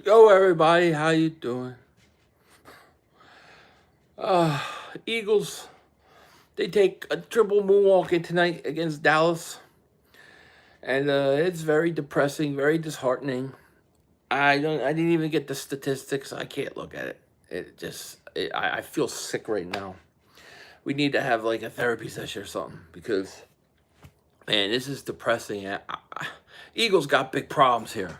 Yo, everybody, how you doing? Uh, Eagles, they take a triple moonwalk tonight against Dallas, and it's very depressing, very disheartening. I didn't even get the statistics. I can't look at it. I feel sick right now. We need to have like a therapy session or something because, man, this is depressing. Eagles got big problems here.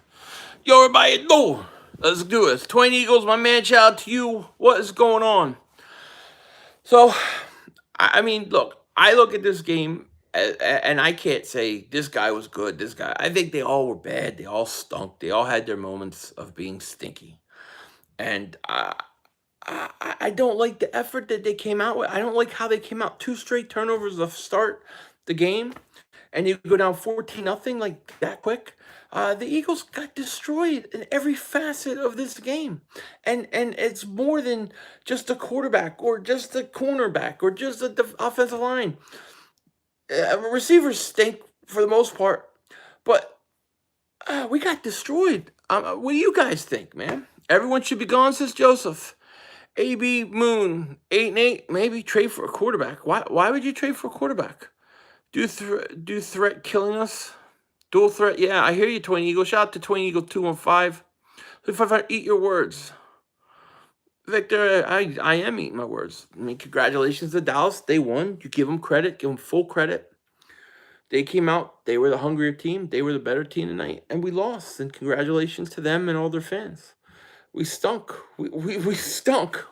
Yo, everybody, no, let's do this. Twin Eagles, my man, shout out to you. What is going on? So, I mean, look, I look at this game and I can't say this guy was good, this guy. I think they all were bad. They all stunk. They all had their moments of being stinky. And I don't like the effort that they came out with. I don't like how they came out. Two straight turnovers to start the game, and you go down 14-0 like that quick. The Eagles got destroyed in every facet of this game, and it's more than just a quarterback or just a cornerback or just the offensive line. Receivers stink for the most part, but we got destroyed. What do you guys think, man? Everyone should be gone, says Joseph. AB Moon 8-8. Maybe trade for a quarterback. Why would you trade for a quarterback? Do threat killing us? Dual threat. Yeah, I hear you, Twin Eagle. Shout out to Twin Eagle 215. If I eat your words, Victor, I am eating my words. I mean, congratulations to Dallas. They won. You give them credit. Give them full credit. They came out. They were the hungrier team. They were the better team tonight, and we lost. And congratulations to them and all their fans. We stunk. We stunk.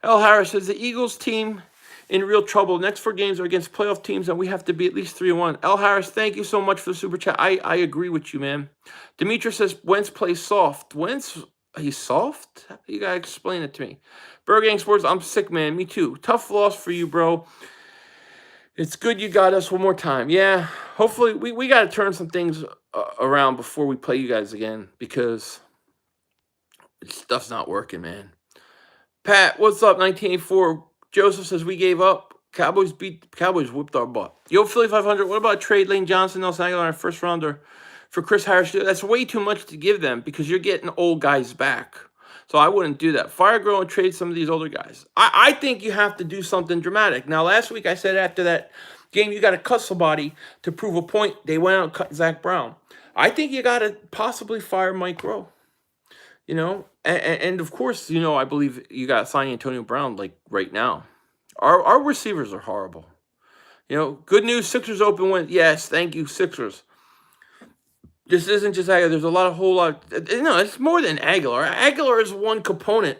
L. Harris says the Eagles team in real trouble. Next 4 games are against playoff teams, and we have to be at least 3-1. L. Harris, thank you so much for the super chat. I agree with you, man. Demetrius says Wentz plays soft. Wentz, he's soft? You gotta explain it to me. Burgang Sports, I'm sick, man. Me too. Tough loss for you, bro. It's good you got us one more time. Yeah, hopefully we got to turn some things around before we play you guys again because stuff's not working, man. Pat, what's up? 1984. Joseph says we gave up. Cowboys whipped our butt. Yo, Philly 500. What about trade Lane Johnson, Nelson Aguilar, and first rounder for Chris Harris? That's way too much to give them because you're getting old guys back. So I wouldn't do that. Fire Girl and trade some of these older guys. I think you have to do something dramatic. Now, last week I said after that game, you got to cut somebody to prove a point. They went out and cut Zach Brown. I think you got to possibly fire Mike Rowe. You know, and of course, you know, I believe you got to sign Antonio Brown like right now. Our receivers are horrible. You know, good news, Sixers open win. Yes, thank you, Sixers. This isn't just Aguilar. There's a whole lot. No, it's more than Aguilar. Aguilar is one component.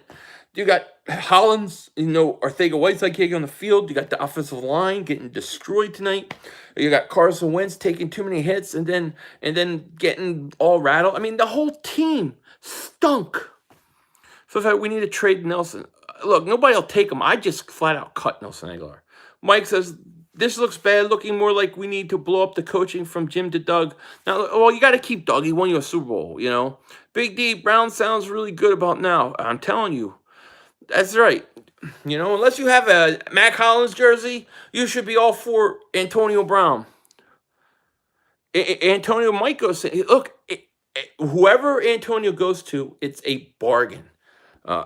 You got Hollins, you know, Arcega-Whiteside can't get on the field. You got the offensive line getting destroyed tonight. You got Carson Wentz taking too many hits and then getting all rattled. I mean, the whole team stunk. So in fact, we need to trade Nelson. Look, nobody will take him. I just flat out cut Nelson Aguilar. Mike says, this looks bad, looking more like we need to blow up the coaching from Jim to Doug. Now, well, you got to keep Doug. He won you a Super Bowl, you know. Big D, Brown sounds really good about now. I'm telling you. That's right. You know, unless you have a Mac Hollins jersey, you should be all for Antonio Brown. Antonio might go say, look, whoever Antonio goes to, it's a bargain.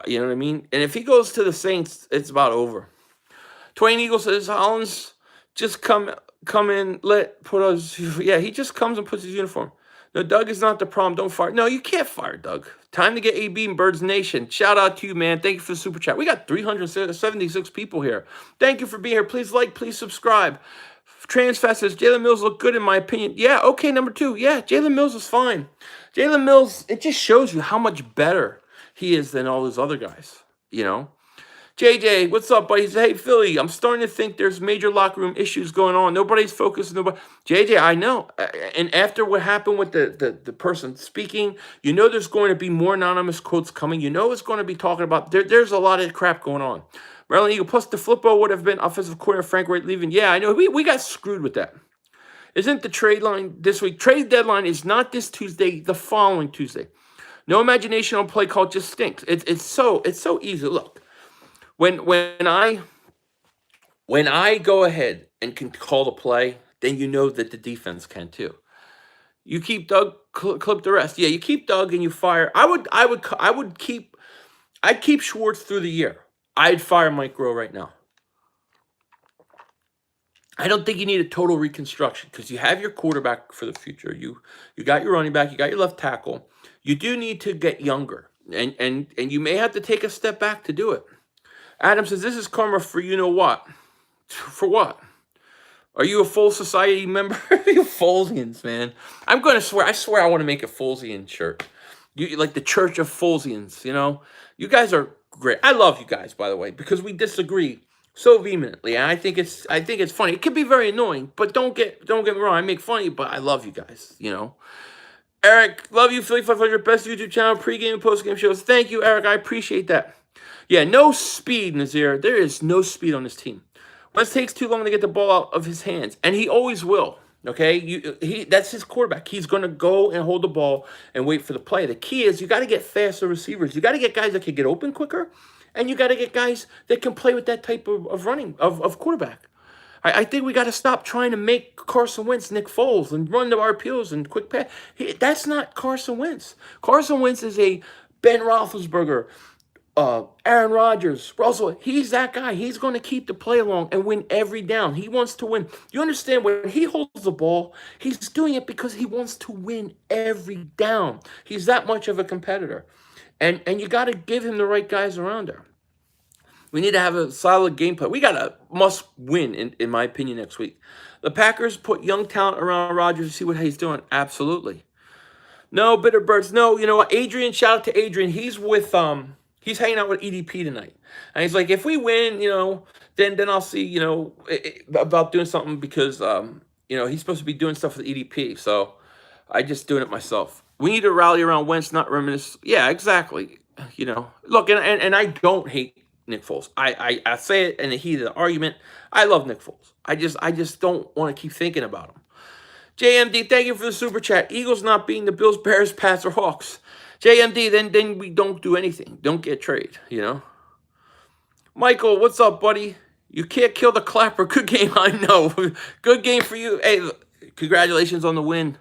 You know what I mean? And if he goes to the Saints, it's about over. Twain Eagle says Hollins just come in, put us. Yeah, he just comes and puts his uniform. No, Doug is not the problem. Don't fire. No, you can't fire Doug. Time to get AB and Birds Nation. Shout out to you, man. Thank you for the super chat. We got 376 people here. Thank you for being here. Please like, please subscribe. Transfest says Jalen Mills looked good in my opinion. Yeah, okay, number 2. Yeah, Jalen Mills is fine. Jalen Mills, it just shows you how much better he is than all those other guys, you know? JJ, what's up, buddy? He said, hey, Philly, I'm starting to think there's major locker room issues going on. Nobody's focused. JJ, I know. And after what happened with the person speaking, you know there's going to be more anonymous quotes coming. You know it's going to be talking about, there's a lot of crap going on. Maryland Eagle, plus the flippo would have been offensive coordinator Frank Wright leaving. Yeah, I know. We got screwed with that. Isn't the trade line this week? Trade deadline is not this Tuesday, the following Tuesday. No imagination on play call, just stinks. It's so easy. Look. When I go ahead and can call the play, then you know that the defense can too. You keep Doug clip the rest. Yeah, you keep Doug and you fire. I'd keep Schwartz through the year. I'd fire Mike Rowe right now. I don't think you need a total reconstruction because you have your quarterback for the future. You got your running back, you got your left tackle. You do need to get younger, and you may have to take a step back to do it. Adam says this is karma for you know what? For what? Are you a full society member? You Folesians, man. I'm gonna swear. I swear I want to make a Folesian shirt. You like the Church of Folesians. You know, you guys are great. I love you guys, by the way, because we disagree so vehemently. And I think it's funny. It could be very annoying, but don't get me wrong. I make fun of you, but I love you guys. You know, Eric, love you. Philly 500 best YouTube channel, pregame and postgame shows. Thank you, Eric. I appreciate that. Yeah, no speed, Nazir. There is no speed on this team. Wentz takes too long to get the ball out of his hands, and he always will. Okay, that's his quarterback. He's going to go and hold the ball and wait for the play. The key is you got to get faster receivers. You got to get guys that can get open quicker, and you got to get guys that can play with that type of running of quarterback. I think we got to stop trying to make Carson Wentz Nick Foles and run the RPOs and quick pass. That's not Carson Wentz. Carson Wentz is a Ben Roethlisberger, Aaron Rodgers, Russell. He's that guy. He's going to keep the play along and win every down. He wants to win. You understand, when he holds the ball, he's doing it because he wants to win every down. He's that much of a competitor. And you got to give him the right guys around there. We need to have a solid game plan. We got a must win, in my opinion, next week. The Packers put young talent around Rodgers to see what he's doing. Absolutely. No, bitter birds. No, you know what? Adrian, shout out to Adrian. He's with he's hanging out with EDP tonight. And he's like, if we win, you know, then I'll see, you know, about doing something because you know, he's supposed to be doing stuff with EDP. So I just doing it myself. We need to rally around Wentz, not reminisce. Yeah, exactly. You know, look, and I don't hate Nick Foles. I say it in the heat of the argument. I love Nick Foles. I just don't want to keep thinking about him. JMD, thank you for the super chat. Eagles not being the Bills, Bears, Pats, or Hawks. JMD, then we don't do anything. Don't get trade, you know. Michael, what's up, buddy? You can't kill the clapper. Good game, I know. Good game for you. Hey, congratulations on the win.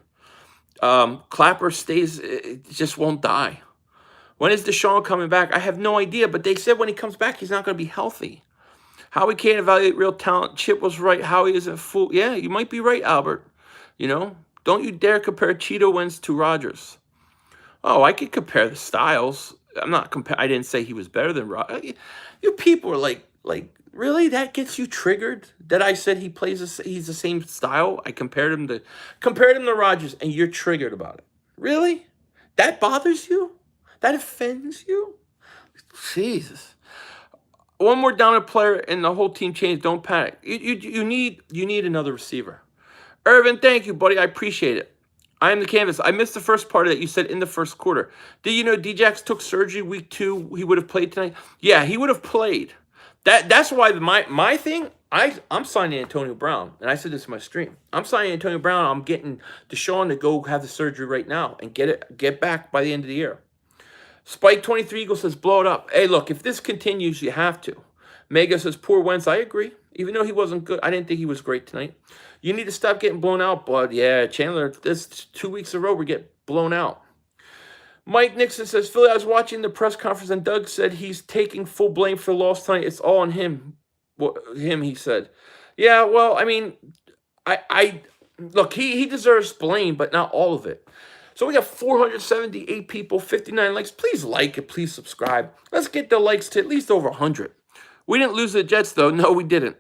Clapper stays, it just won't die. When is Deshaun coming back? I have no idea, but they said when he comes back, he's not going to be healthy. Howie can't evaluate real talent. Chip was right. Howie isn't fool. Yeah, you might be right, Albert. You know, don't you dare compare Cheeto Wentz to Rodgers. Oh, I could compare the styles. I'm not I didn't say he was better than Rodgers. You people are like, really? That gets you triggered? That I said he's the same style? I compared him to Rodgers, and you're triggered about it. Really? That bothers you? That offends you? Jesus. One more dominant player and the whole team changed. Don't panic. You need another receiver. Irvin, thank you, buddy. I appreciate it. I am the canvas. I missed the first part of that. You said in the first quarter. Did you know Djax took surgery week 2? He would have played tonight. Yeah, he would have played. That's why my thing. I'm signing Antonio Brown, and I said this in my stream. I'm signing Antonio Brown. I'm getting Deshaun to go have the surgery right now and get back by the end of the year. Spike 23 Eagle says blow it up. Hey, look, if this continues, you have to. Mega says poor Wentz. I agree. Even though he wasn't good, I didn't think he was great tonight. You need to stop getting blown out, bud. Yeah, Chandler, this 2 weeks in a row, we get blown out. Mike Nixon says, Philly, I was watching the press conference, and Doug said he's taking full blame for the loss tonight. It's all on him. He said. Yeah, well, I mean, I look, he deserves blame, but not all of it. So we got 478 people, 59 likes. Please like it. Please subscribe. Let's get the likes to at least over 100. We didn't lose the Jets, though. No, we didn't.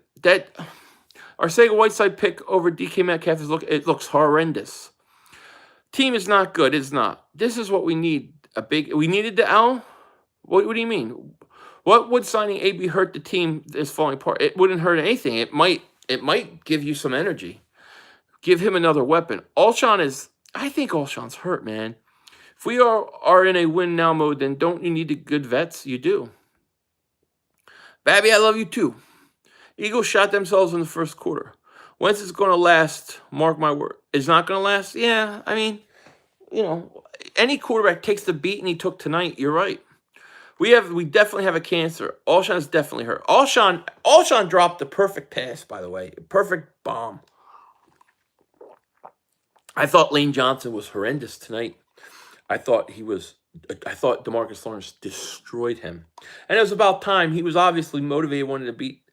Our Sega Whiteside pick over DK Metcalf it looks horrendous. Team is not good. It's not. This is what we need. We needed the L? What do you mean? What would signing AB hurt the team that's falling apart? It wouldn't hurt anything. It might give you some energy. Give him another weapon. I think Alshon's hurt, man. If we are in a win now mode, then don't you need the good vets? You do. Babby, I love you too. Eagles shot themselves in the first quarter. Wentz is going to last, mark my word. It's not going to last? Yeah, I mean, you know, any quarterback takes the beat and he took tonight. You're right. We definitely have a cancer. Alshon's definitely hurt. Alshon dropped the perfect pass, by the way. Perfect bomb. I thought Lane Johnson was horrendous tonight. I thought DeMarcus Lawrence destroyed him. And it was about time. He was obviously motivated, wanted to beat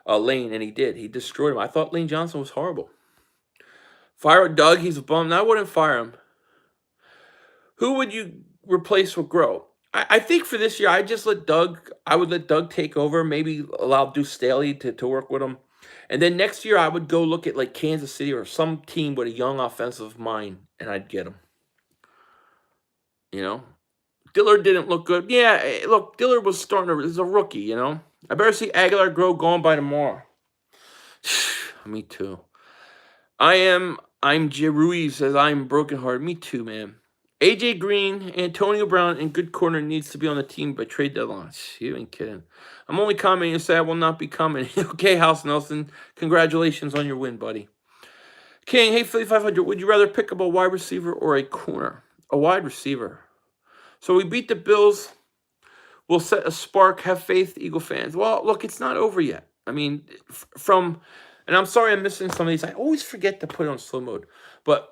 Lane, and he did. He destroyed him. I thought Lane Johnson was horrible. Fire Doug, he's a bum. I wouldn't fire him. Who would you replace with Grow? I think for this year, I would let Doug take over, maybe allow Deuce Staley to work with him. And then next year, I would go look at like Kansas City or some team with a young offensive mind, and I'd get him. You know? Dillard didn't look good. Yeah, look, Dillard was as a rookie, you know? I better see Aguilar Grow gone by tomorrow. Me too. I'm Jay Ruiz says I'm brokenhearted. Me too, man. AJ Green, Antonio Brown, and good corner needs to be on the team by trade deadline. You ain't kidding. I'm only commenting to say I will not be commenting. Okay, House Nelson, congratulations on your win, buddy. King, hey, Philly 500, would you rather pick up a wide receiver or a corner? A wide receiver. So we beat the Bills. We'll set a spark. Have faith, Eagle fans. Well, look, it's not over yet. I mean, and I'm sorry I'm missing some of these. I always forget to put it on slow mode. But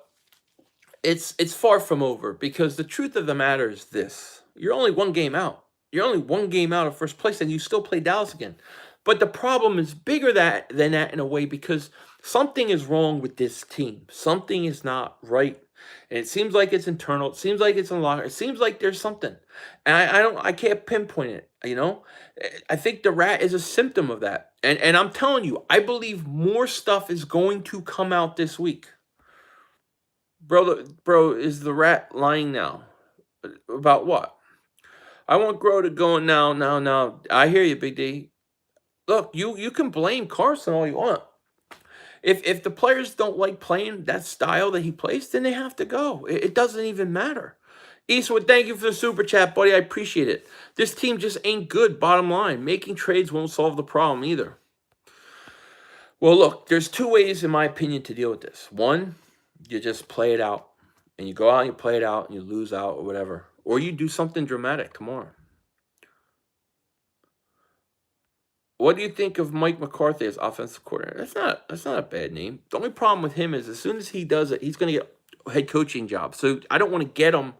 it's far from over, because the truth of the matter is this. You're only one game out. You're only one game out of first place, and you still play Dallas again. But the problem is bigger than that in a way, because something is wrong with this team. Something is not right. And it seems like it's internal. It seems like it's in locker. It seems like there's something. And I can't pinpoint it, you know? I think the rat is a symptom of that. And I'm telling you, I believe more stuff is going to come out this week. Bro, is the rat lying now? About what? I want Grow to go now. I hear you, Big D. Look, you can blame Carson all you want. If the players don't like playing that style that he plays, then they have to go. It doesn't even matter. Eastwood, thank you for the super chat, buddy. I appreciate it. This team just ain't good, bottom line. Making trades won't solve the problem either. Well, look, there's two ways, in my opinion, to deal with this. One, you just play it out. And you go out and you play it out and you lose out or whatever. Or you do something dramatic tomorrow. What do you think of Mike McCarthy as offensive coordinator? That's not a bad name. The only problem with him is as soon as he does it, he's going to get a head coaching job. So I don't want to get him,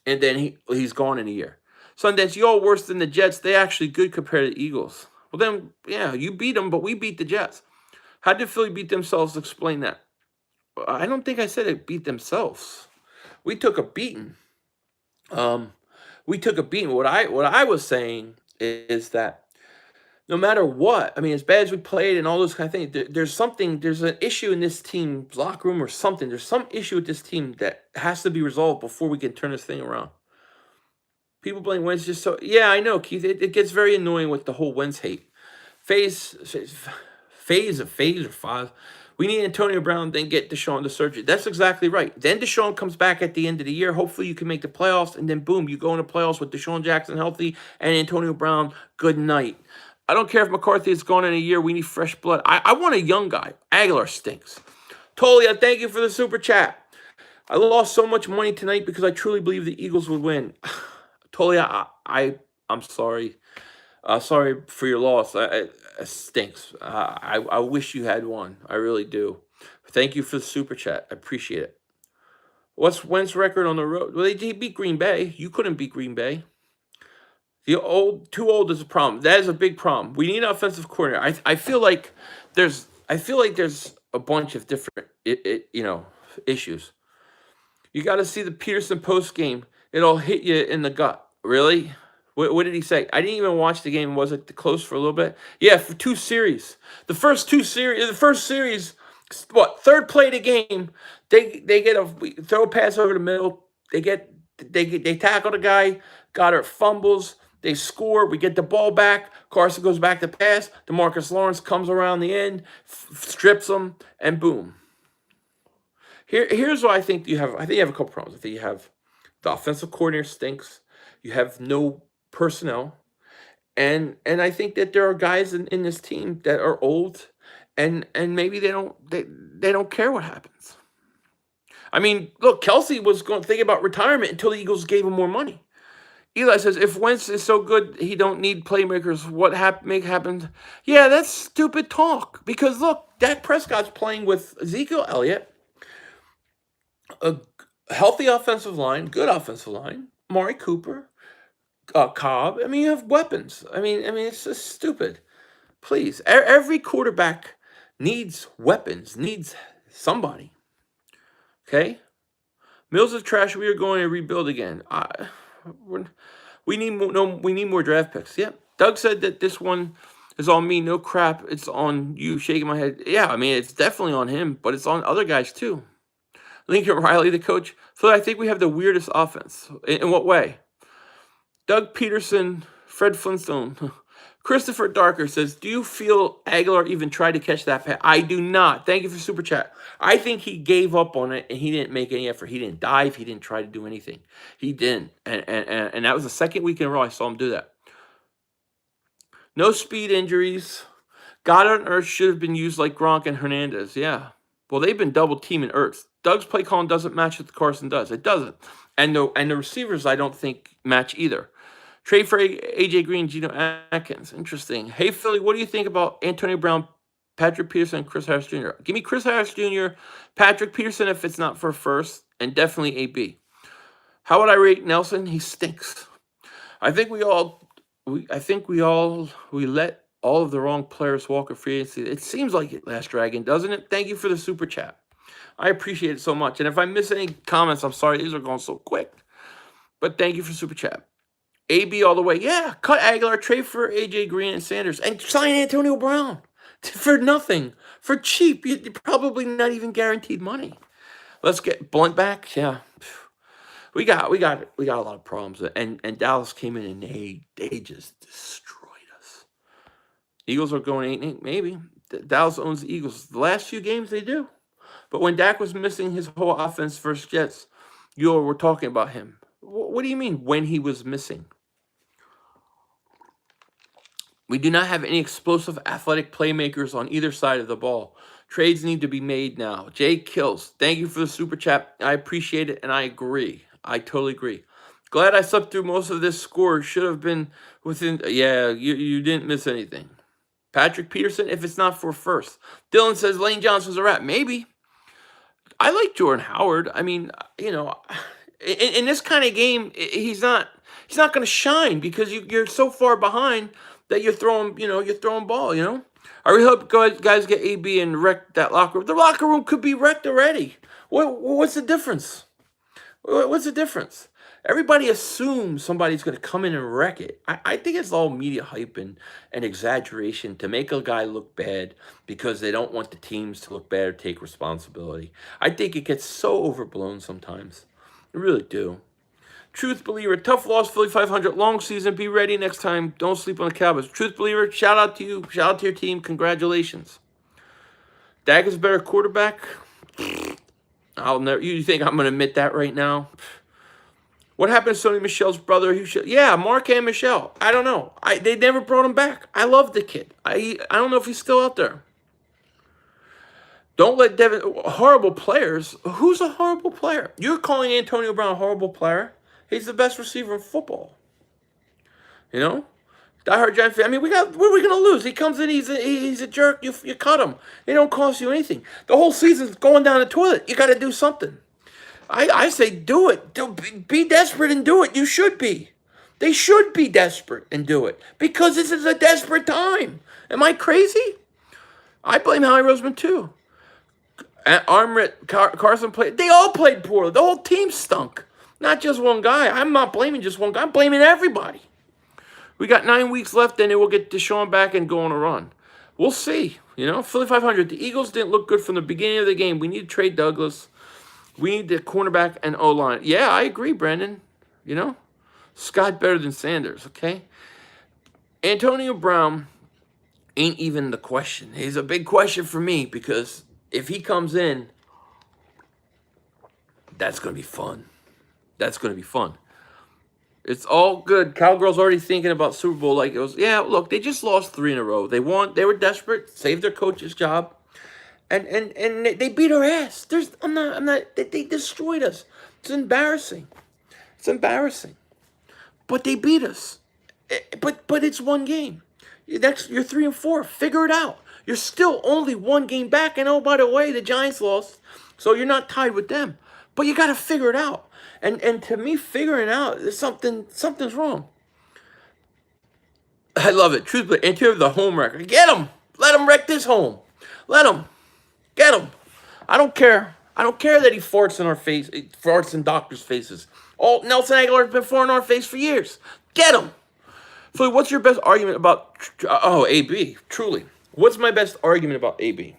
and then he's gone in a year. Sundance, you all worse than the Jets. They actually good compared to the Eagles. Well, then, yeah, you beat them, but we beat the Jets. How did Philly beat themselves? Explain that. I don't think I said it beat themselves. We took a beating. We took a beating. What I was saying is that no matter what, I mean, as bad as we played and all those kind of things, there's an issue in this team's locker room or something. There's some issue with this team that has to be resolved before we can turn this thing around. People blame Wentz just so. Yeah, I know, Keith. It gets very annoying with the whole Wentz hate. Phase or five. We need Antonio Brown, then get Deshaun to surgery. That's exactly right. Then Deshaun comes back at the end of the year. Hopefully you can make the playoffs, and then boom, you go into playoffs with Deshaun Jackson healthy and Antonio Brown. Good night. I don't care if McCarthy is gone in a year. We need fresh blood. I want a young guy. Aguilar stinks. Tolia, thank you for the super chat. I lost so much money tonight because I truly believe the Eagles would win. Tolia, I'm sorry. Sorry for your loss. It stinks. I wish you had won. I really do. Thank you for the super chat. I appreciate it. What's Wentz's record on the road? Well, he beat Green Bay. You couldn't beat Green Bay. Too old is a problem. That is a big problem. We need an offensive coordinator. I feel like there's a bunch of different issues. You got to see the Peterson post game. It'll hit you in the gut. Really? What did he say? I didn't even watch the game. Was it close for a little bit? Yeah, for 2 series. The first series, third play of the game, they throw a pass over the middle. They tackle the guy, Goddard fumbles, they score, we get the ball back, Carson goes back to pass, DeMarcus Lawrence comes around the end, strips them, and boom. Here's what I think you have. I think you have a couple problems. I think you have the offensive coordinator stinks. You have no personnel. And I think that there are guys in this team that are old and maybe they don't care what happens. I mean, look, Kelsey was going to think about retirement until the Eagles gave him more money. Eli says, if Wentz is so good, he don't need playmakers. What make happen? Yeah, that's stupid talk. Because, look, Dak Prescott's playing with Ezekiel Elliott, A healthy offensive line, good offensive line, Mari Cooper, Cobb. I mean, you have weapons. I mean, it's just stupid. Please, every quarterback needs weapons, needs somebody. Okay, Mills is trash. We are going to rebuild again. We need more. No, we need more draft picks. Yeah, Doug said that this one is on me. No crap. It's on you. Shaking my head. Yeah, I mean, it's definitely on him, but it's on other guys too. Lincoln Riley, the coach. So I think we have the weirdest offense. In what way? Doug Peterson, Fred Flintstone. Christopher Darker says, do you feel Aguilar even tried to catch that pass? I do not. Thank you for Super Chat. I think he gave up on it, and he didn't make any effort. He didn't dive. He didn't try to do anything. He didn't. And that was the second week in a row I saw him do that. No speed injuries. Goddard and Ertz should have been used like Gronk and Hernandez. Yeah. Well, they've been double teaming Ertz. Doug's play calling doesn't match what Carson does. It doesn't. And the receivers, I don't think, match either. Trade for A.J. Green, Geno Atkins. Interesting. Hey, Philly, what do you think about Antonio Brown, Patrick Peterson, and Chris Harris Jr.? Give me Chris Harris Jr., Patrick Peterson if it's not for first, and definitely A.B. How would I rate Nelson? He stinks. I think we let all of the wrong players walk a free agency. It seems like it, Last Dragon, doesn't it? Thank you for the super chat. I appreciate it so much. And if I miss any comments, I'm sorry. These are going so quick. But thank you for super chat. AB all the way. Yeah, cut Aguilar, trade for AJ Green and Sanders, and sign Antonio Brown for nothing, for cheap. You're probably not even guaranteed money. Let's get Blunt back. Yeah, we got a lot of problems. And Dallas came in and they just destroyed us. Eagles are going 8-8, maybe. Dallas owns the Eagles. The last few games they do, but when Dak was missing his whole offense versus Jets, you were talking about him. What do you mean when he was missing? We do not have any explosive athletic playmakers on either side of the ball. Trades need to be made now. Jay Kills, thank you for the super chat. I appreciate it, and I agree. I totally agree. Glad I slept through most of this score. Should have been within... Yeah, you didn't miss anything. Patrick Peterson, if it's not for first. Dylan says Lane Johnson's a rat. Maybe. I like Jordan Howard. I mean, you know, in this kind of game, he's not going to shine because you're so far behind that you're throwing ball, you know? I really hope guys get AB and wreck that locker room. The locker room could be wrecked already. What's the difference? What's the difference? Everybody assumes somebody's going to come in and wreck it. I think it's all media hype and exaggeration to make a guy look bad because they don't want the teams to look bad or take responsibility. I think it gets so overblown sometimes. I really do. Truth Believer, tough loss, Philly 500, long season. Be ready next time. Don't sleep on the Cowboys. Truth Believer, shout out to you. Shout out to your team. Congratulations. Dak is a better quarterback. I'll never. You think I'm going to admit that right now? What happened to Sonny Michel's brother? Yeah, Mark and Michelle. I don't know. They never brought him back. I love the kid. I don't know if he's still out there. Don't let Devin... Horrible players? Who's a horrible player? You're calling Antonio Brown a horrible player? He's the best receiver in football. You know? Diehard Giant fan. I mean, what are we going to lose? He comes in, he's a jerk. You cut him. It don't cost you anything. The whole season's going down the toilet. You got to do something. I say do it. Be desperate and do it. You should be. They should be desperate and do it. Because this is a desperate time. Am I crazy? I blame Howie Roseman too. Armrit, Carson played. They all played poorly. The whole team stunk. Not just one guy. I'm not blaming just one guy. I'm blaming everybody. We got 9 weeks left, then we'll get Deshaun back and go on a run. We'll see. You know, Philly 500. The Eagles didn't look good from the beginning of the game. We need to trade Douglas. We need the cornerback and O-line. Yeah, I agree, Brandon. You know, Scott better than Sanders, okay? Antonio Brown ain't even the question. He's a big question for me because if he comes in, that's going to be fun. That's going to be fun. It's all good. Cowgirl's already thinking about Super Bowl like it was. Yeah, look, they just lost 3 in a row. They won. They were desperate. Saved their coach's job, and they beat our ass. I'm not. They destroyed us. It's embarrassing. It's embarrassing. But they beat us. But it's one game. You're 3-4. Figure it out. You're still only one game back. And oh, by the way, the Giants lost, so you're not tied with them. But you got to figure it out. And to me, figuring it out is something's wrong. I love it. Truthfully, interior of the home wrecker. Get him. Let him wreck this home. Let him. Get him. I don't care. I don't care that he farts in our face. He farts in doctors' faces. Oh, Nelson Aguilar's been farting in our face for years. Get him. Philly, what's your best argument about... Oh, AB. Truly. What's my best argument about AB?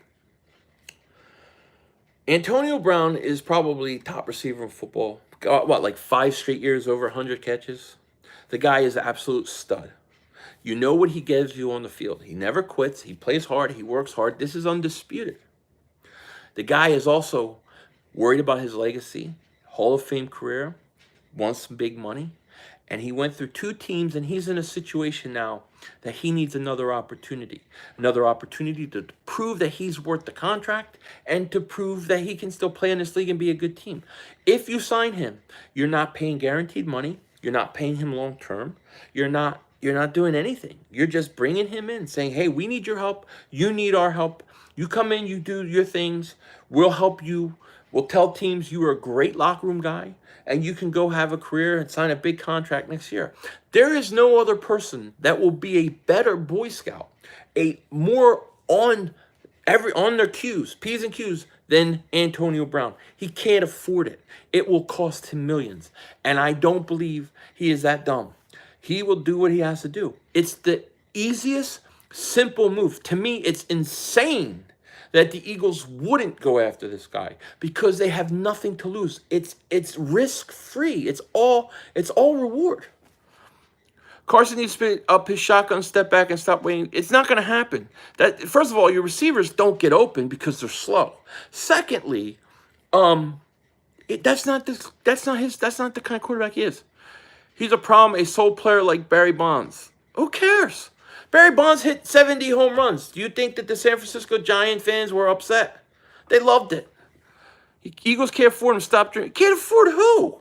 Antonio Brown is probably top receiver in football. What, like 5 straight years over 100 catches? The guy is an absolute stud. You know what he gives you on the field. He never quits. He plays hard. He works hard. This is undisputed. The guy is also worried about his legacy, Hall of Fame career, wants some big money, and he went through 2 teams, and he's in a situation now that he needs another opportunity to prove that he's worth the contract and to prove that he can still play in this league and be a good team. If you sign him, you're not paying guaranteed money. You're not paying him long term. You're not doing anything. You're just bringing him in, saying, hey, we need your help. You need our help. You come in, you do your things. We'll help you. We'll tell teams you are a great locker room guy, and you can go have a career and sign a big contract next year. There is no other person that will be a better Boy Scout, a more on their Q's, P's and Q's, than Antonio Brown. He can't afford it. It will cost him millions. And I don't believe he is that dumb. He will do what he has to do. It's the easiest, simple move. To me, it's insane that the Eagles wouldn't go after this guy because they have nothing to lose. It's risk-free. It's all reward. Carson needs to pick up his shotgun, step back, and stop waiting. It's not going to happen. First of all, your receivers don't get open because they're slow. Secondly, that's not the kind of quarterback he is. He's a problem, a sole player like Barry Bonds. Who cares? Barry Bonds hit 70 home runs. Do you think that the San Francisco Giant fans were upset? They loved it. Eagles can't afford him to stop drinking. Can't afford who?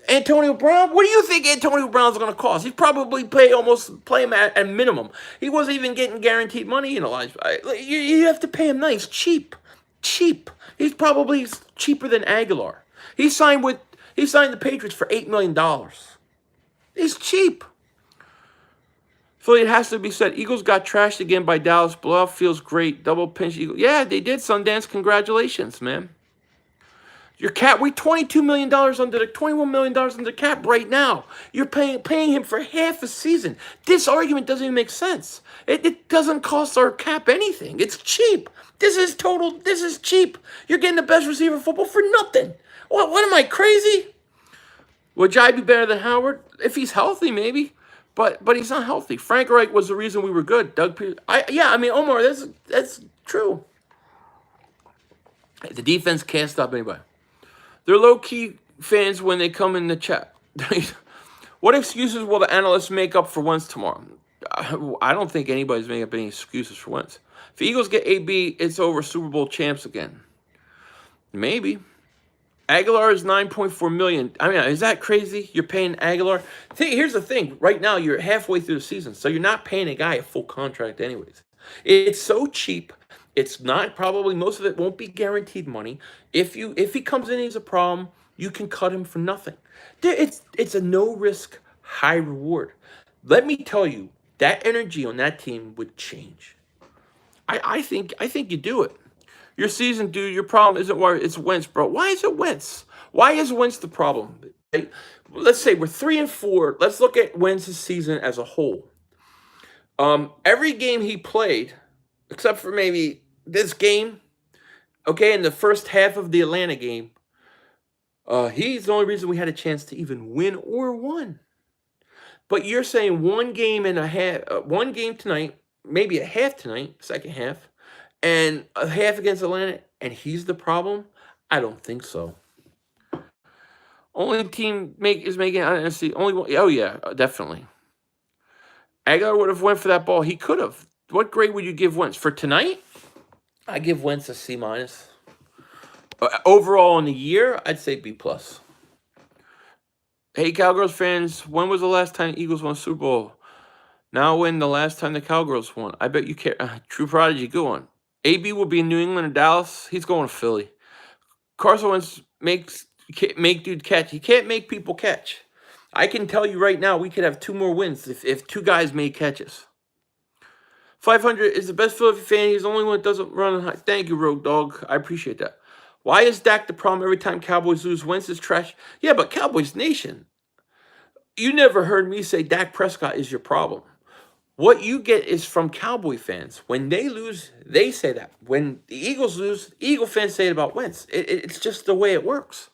Antonio Brown? What do you think Antonio Brown's going to cost? He'd probably play him at minimum. He wasn't even getting guaranteed money in a life. You have to pay him nice, cheap. He's probably cheaper than Aguilar. He signed the Patriots for $8 million. He's cheap. Philly, it has to be said, Eagles got trashed again by Dallas. Blowout feels great. Double pinch Eagles. Yeah, they did, Sundance. Congratulations, man. Your cap, we're $22 million $21 million under the cap right now. You're paying him for half a season. This argument doesn't even make sense. It doesn't cost our cap anything. It's cheap. This is cheap. You're getting the best receiver in football for nothing. What am I, crazy? Would Jai be better than Howard? If he's healthy, maybe. But he's not healthy. Frank Reich was the reason we were good. Omar, that's true. The defense can't stop anybody. They're low-key fans when they come in the chat. What excuses will the analysts make up for Wentz tomorrow? I don't think anybody's making up any excuses for Wentz. If the Eagles get AB, it's over, Super Bowl champs again. Maybe. Aguilar is $9.4 million. I mean, is that crazy? You're paying Aguilar? Here's the thing. Right now, you're halfway through the season, so you're not paying a guy a full contract anyways. It's so cheap. It's not probably, most of it won't be guaranteed money. If he comes in, he's a problem, you can cut him for nothing. It's a no-risk, high-reward. Let me tell you, that energy on that team would change. I think you do it. Your season, dude, your problem isn't why it's Wentz, bro. Why is it Wentz? Why is Wentz the problem? Right? Let's say we're 3-4. Let's look at Wentz's season as a whole. Every game he played, except for maybe this game, okay, in the first half of the Atlanta game, he's the only reason we had a chance to even win or won. But you're saying one game tonight, maybe a half tonight, second half, and a half against Atlanta, and he's the problem? I don't think so. Only team is making NFC. Only one. Oh yeah, definitely. Aguilar would have went for that ball. He could have. What grade would you give Wentz for tonight? I give Wentz a C-. Overall in the year, I'd say B+. Hey, Cowgirls fans, when was the last time the Eagles won a Super Bowl? Now when the last time the Cowgirls won? I bet you care. True Prodigy, good one. AB will be in New England or Dallas. He's going to Philly. Carson Wentz makes You can't make dude catch. You can't make people catch. I can tell you right now, we could have 2 more wins if 2 guys made catches. 500 is the best Philadelphia fan. He's the only one that doesn't run high. Thank you, Rogue Dog. I appreciate that. Why is Dak the problem every time Cowboys lose? Wentz is trash. Yeah, but Cowboys Nation, you never heard me say Dak Prescott is your problem. What you get is from Cowboy fans. When they lose, they say that. When the Eagles lose, Eagle fans say it about Wentz. It's just the way it works.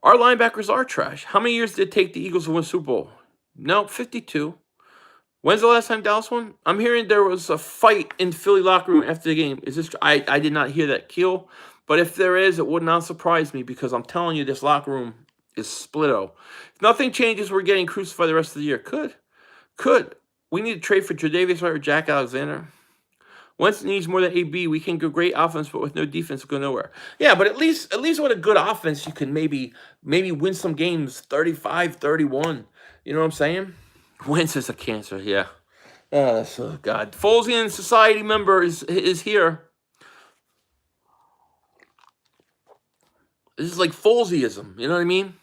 Our linebackers are trash. How many years did it take the Eagles to win Super Bowl? No, 52. When's the last time Dallas won? I'm hearing there was a fight in Philly locker room after the game. Is this? I did not hear that, Keel. But if there is, it would not surprise me because I'm telling you, this locker room is splitto. If nothing changes, we're getting crucified the rest of the year. Could. We need to trade for Tre'Davious White or Jack Alexander. Wentz needs more than AB. We can go great offense, but with no defense, we'll go nowhere. Yeah, but at least with a good offense, you can maybe win some games 35-31. You know what I'm saying? Wentz is a cancer, yeah. So God. Folesian Society member is here. This is like Folesism, you know what I mean?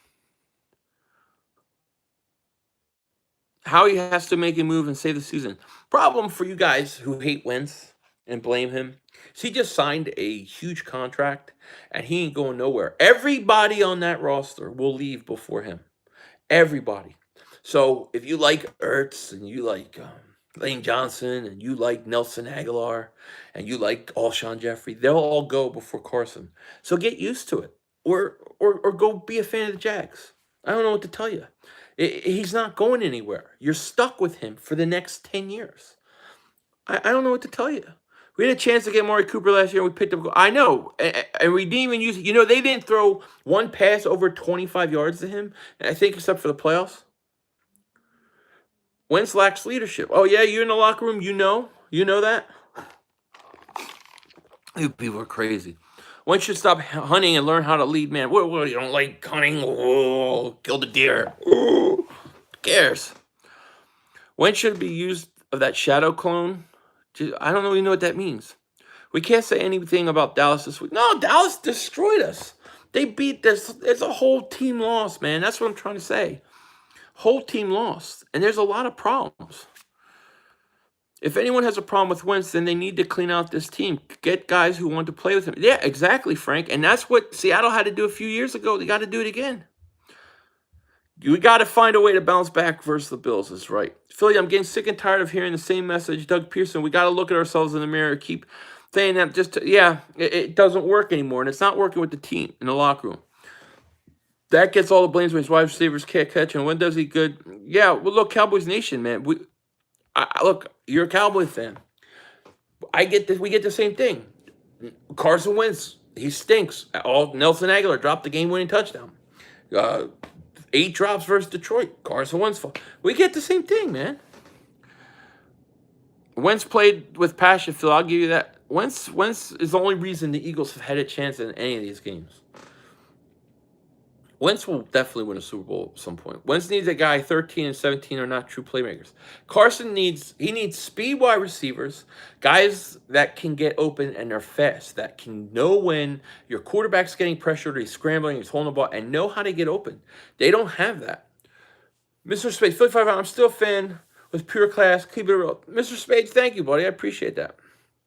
Howie has to make a move and save the season. Problem for you guys who hate Wentz and blame him. He just signed a huge contract, and he ain't going nowhere. Everybody on that roster will leave before him. Everybody. So if you like Ertz and you like Lane Johnson and you like Nelson Aguilar and you like Alshon Jeffrey, they'll all go before Carson. So get used to it, or go be a fan of the Jags. I don't know what to tell you. He's not going anywhere. You're stuck with him for the next 10 years. I don't know what to tell you. We had a chance to get Amari Cooper last year, and we picked up. I know, and we didn't even use it. You know, they didn't throw one pass over 25 yards to him, I think, except for the playoffs. Wentz lacks leadership. Oh, yeah, you're in the locker room. You know that? You people are crazy. Wentz should stop hunting and learn how to lead, man. What you don't like hunting? Oh, kill the deer. Oh, who cares? Wentz should be used of that shadow clone. I don't even know what that means. We can't say anything about Dallas this week. No, Dallas destroyed us. They beat this. It's a whole team loss, man. That's what I'm trying to say. Whole team lost. And there's a lot of problems. If anyone has a problem with Wentz, then they need to clean out this team. Get guys who want to play with him. Yeah, exactly, Frank. And that's what Seattle had to do a few years ago. They got to do it again. We got to find a way to bounce back versus the Bills. That's right. Philly, I'm getting sick and tired of hearing the same message. Doug Pearson, we got to look at ourselves in the mirror. Keep saying that. It doesn't work anymore. And it's not working with the team in the locker room. That gets all the blames when his wide receivers can't catch. And when does he good? Yeah, well, look, Cowboys Nation, man. Look, you're a Cowboy fan. I get this. We get the same thing. Carson Wentz, he stinks. Nelson Aguilar dropped the game-winning touchdown. 8 drops versus Detroit. Carson Wentz. We get the same thing, man. Wentz played with passion, Phil. I'll give you that. Wentz is the only reason the Eagles have had a chance in any of these games. Wentz will definitely win a Super Bowl at some point. Wentz needs a guy 13 and 17 are not true playmakers. Carson needs speed wide receivers, guys that can get open and are fast, that can know when your quarterback's getting pressured or he's scrambling, he's holding the ball, and know how to get open. They don't have that. Mr. Spades, 55, I'm still a fan with pure class. Keep it real. Mr. Spades, thank you, buddy. I appreciate that.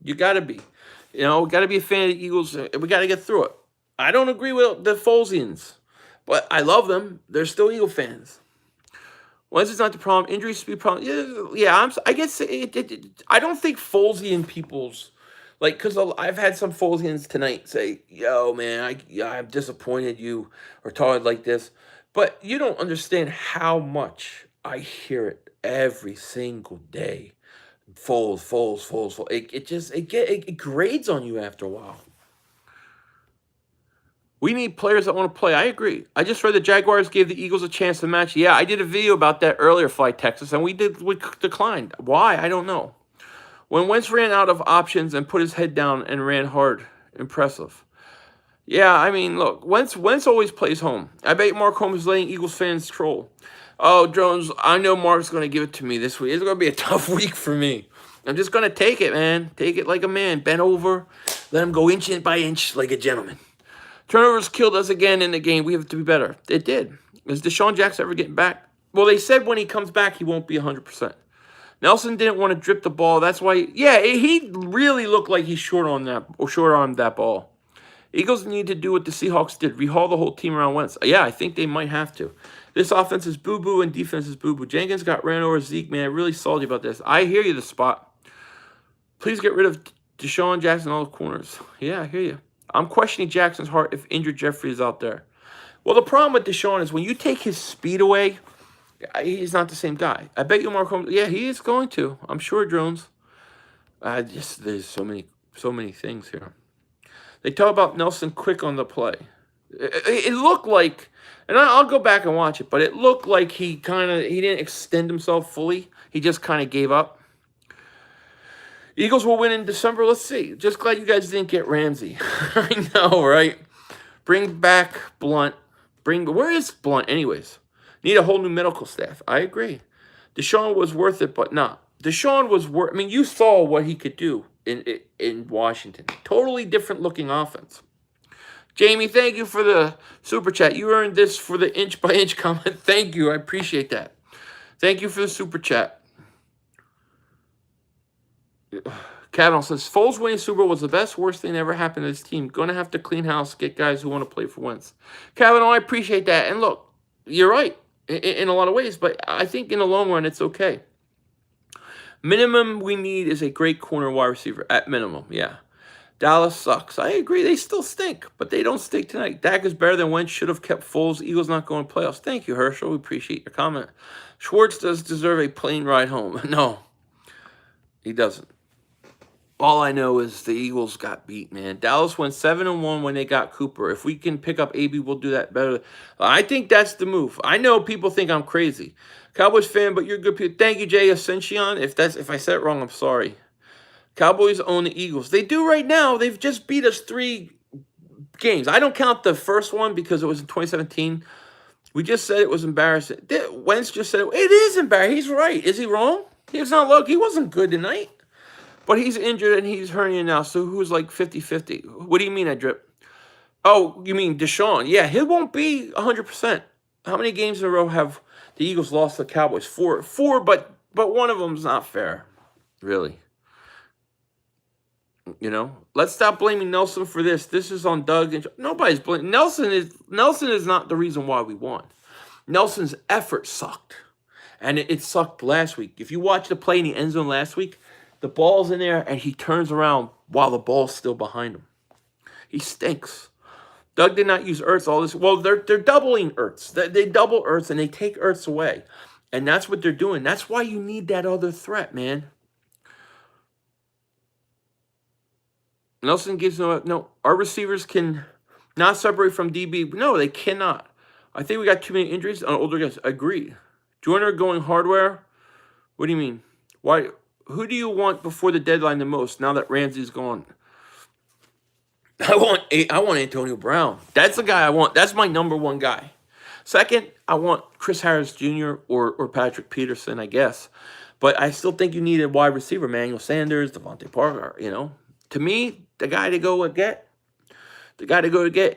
You got to be. We got to be a fan of the Eagles. We got to get through it. I don't agree with the Folesians. But I love them. They're still Eagle fans. Wentz is not the problem. Injury speed problem. Yeah. I guess I don't think Folesian people's because I've had some Folesians tonight say, "Yo, man, I'm disappointed you are talking like this," but you don't understand how much I hear it every single day. Foles. It grades on you after a while. We need players that want to play. I agree. I just read the Jaguars gave the Eagles a chance to match. Yeah, I did a video about that earlier, Fly Texas, and we declined. Why? I don't know. When Wentz ran out of options and put his head down and ran hard, impressive. Yeah, I mean, look, Wentz always plays home. I bet Mark Holmes is letting Eagles fans troll. Oh, Jones, I know Mark's going to give it to me this week. It's going to be a tough week for me. I'm just going to take it, man. Take it like a man. Bend over. Let him go inch by inch like a gentleman. Turnovers killed us again in the game. We have to be better. It did. Is Deshaun Jackson ever getting back? Well, they said when he comes back, he won't be 100%. Nelson didn't want to drip the ball. That's why, yeah, he really looked like he's short on that, or short-armed that ball. Eagles need to do what the Seahawks did, rehaul the whole team around Wentz. Yeah, I think they might have to. This offense is boo-boo and defense is boo-boo. Jenkins got ran over Zeke, man. Really salty about this. I hear you, the spot. Please get rid of Deshaun Jackson all the corners. Yeah, I hear you. I'm questioning Jackson's heart if injured Jeffrey is out there. Well, the problem with Deshaun is when you take his speed away, he's not the same guy. I bet you Mark Holmes, yeah, he is going to. I'm sure, Drones. There's so many things here. They talk about Nelson quick on the play. It looked like, and I'll go back and watch it, but it looked like he didn't extend himself fully. He just kind of gave up. Eagles will win in December. Let's see. Just glad you guys didn't get Ramsey. I know, right? Bring back Blunt. Where is Blunt anyways? Need a whole new medical staff. I agree. Deshaun was worth it, but not. Deshaun was worth. I mean, you saw what he could do in Washington. Totally different looking offense. Jamie, thank you for the super chat. You earned this for the inch by inch comment. Thank you. I appreciate that. Thank you for the super chat. Kavanaugh says, Foles winning Super Bowl was the best, worst thing that ever happened to this team. Going to have to clean house, get guys who want to play for Wentz. Kavanaugh, I appreciate that. And look, you're right in a lot of ways, but I think in the long run, it's okay. Minimum we need is a great corner wide receiver, at minimum, yeah. Dallas sucks. I agree, they still stink, but they don't stink tonight. Dak is better than Wentz, should have kept Foles. Eagles not going to playoffs. Thank you, Herschel. We appreciate your comment. Schwartz does deserve a plane ride home. No, he doesn't. All I know is the Eagles got beat, man. Dallas went 7-1 when they got Cooper. If we can pick up AB, we'll do that better. I think that's the move. I know people think I'm crazy. Cowboys fan, but you're good people. Thank you, Jay Ascension. If I said it wrong, I'm sorry. Cowboys own the Eagles. They do right now. They've just beat us 3 games. I don't count the first one because it was in 2017. We just said it was embarrassing. Wentz just said it is embarrassing. He's right. Is he wrong? He wasn't good tonight. But he's injured and he's hurting now. So who's like 50-50? What do you mean I drip? Oh, you mean Deshaun? Yeah, he won't be 100%. How many games in a row have the Eagles lost to the Cowboys? 4, but one of them's not fair, really. You know, let's stop blaming Nelson for this. This is on Doug. Nobody's blaming Nelson. Is not the reason why we won. Nelson's effort sucked, and it sucked last week. If you watch the play in the end zone last week, the ball's in there, and he turns around while the ball's still behind him. He stinks. Doug did not use Ertz all this. Well, they're doubling Ertz. They double Ertz, and they take Ertz away. And that's what they're doing. That's why you need that other threat, man. Nelson gives no. Our receivers can not separate from DB. No, they cannot. I think we got too many injuries on older guys. Agreed. Joyner going hardware. What do you mean? Why? Who do you want before the deadline the most now that Ramsey's gone? I want Antonio Brown. That's the guy I want. That's my number one guy. Second, I want Chris Harris Jr. or Patrick Peterson, I guess. But I still think you need a wide receiver, Manuel Sanders, Devontae Parker, you know. To me, the guy to go to get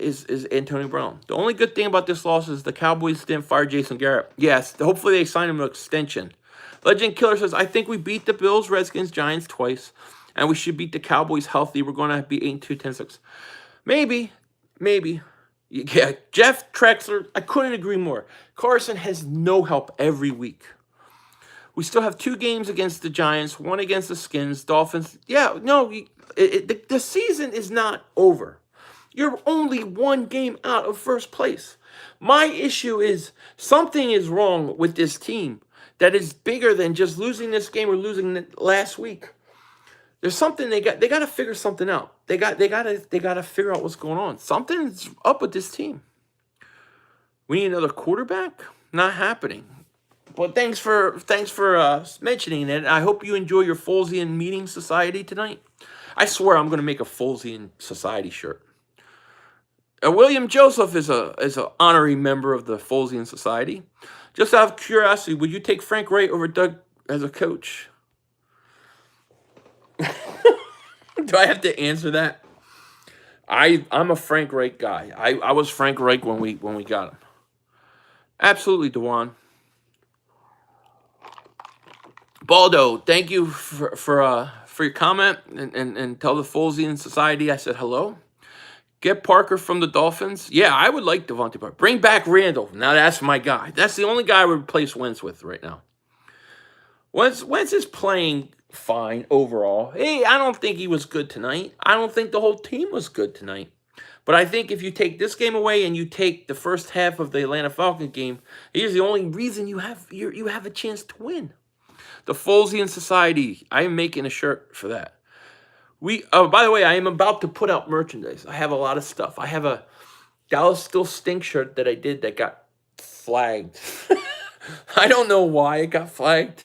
is Antonio Brown. The only good thing about this loss is the Cowboys didn't fire Jason Garrett. Yes, hopefully they sign him an extension. Legend Killer says, I think we beat the Bills, Redskins, Giants twice, and we should beat the Cowboys healthy. We're going to be 8-2, 10-6. Maybe. Yeah, Jeff Trexler, I couldn't agree more. Carson has no help every week. We still have 2 games against the Giants, 1 against the Skins, Dolphins. Yeah, no, the season is not over. You're only 1 game out of first place. My issue is something is wrong with this team that is bigger than just losing this game or losing last week. There's something they got to figure something out. They got to figure out what's going on. Something's up with this team. We need another quarterback? Not happening. But thanks for mentioning it. I hope you enjoy your Folesian meeting society tonight. I swear I'm going to make a Folesian society shirt. William Joseph is an honorary member of the Folesian Society. Just out of curiosity, would you take Frank Wright over Doug as a coach? Do I have to answer that? I'm a Frank Reich guy. I was Frank Reich when we got him. Absolutely, Dewan. Baldo, thank you for your comment and tell the Folesian Society I said hello. Get Parker from the Dolphins. Yeah, I would like Devontae Parker. Bring back Randall. Now that's my guy. That's the only guy I would replace Wentz with right now. Wentz is playing fine overall. Hey, I don't think he was good tonight. I don't think the whole team was good tonight. But I think if you take this game away and you take the first half of the Atlanta Falcons game, here's the only reason you have a chance to win. The Folesian Society. I am making a shirt for that. By the way, I am about to put out merchandise. I have a lot of stuff. I have a Dallas Still Stink shirt that I did that got flagged. I don't know why it got flagged,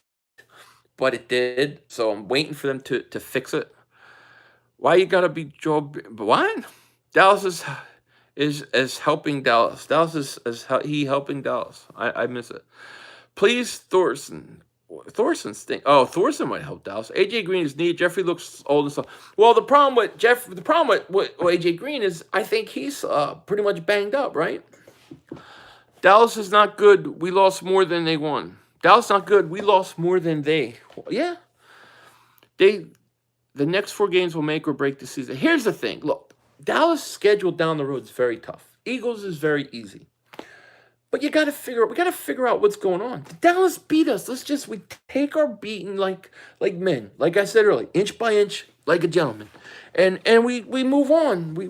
but it did. So I'm waiting for them to fix it. Why you gotta be Joe? What? Dallas is helping Dallas. Dallas is he helping Dallas. I miss it. Please, Thorson. Thorson stink. Oh, Thorson might help Dallas. AJ Green is neat. Jeffrey looks old and stuff. Well, the problem with AJ Green is I think he's pretty much banged up, right? Dallas is not good. We lost more than they won. Dallas not good. We lost more than they. Yeah. The next 4 games will make or break the season. Here's the thing. Look, Dallas' schedule down the road is very tough. Eagles is very easy. But we got to figure out what's going on. Dallas beat us. We take our beating like men. Like I said earlier, inch by inch, like a gentleman. And we move on. We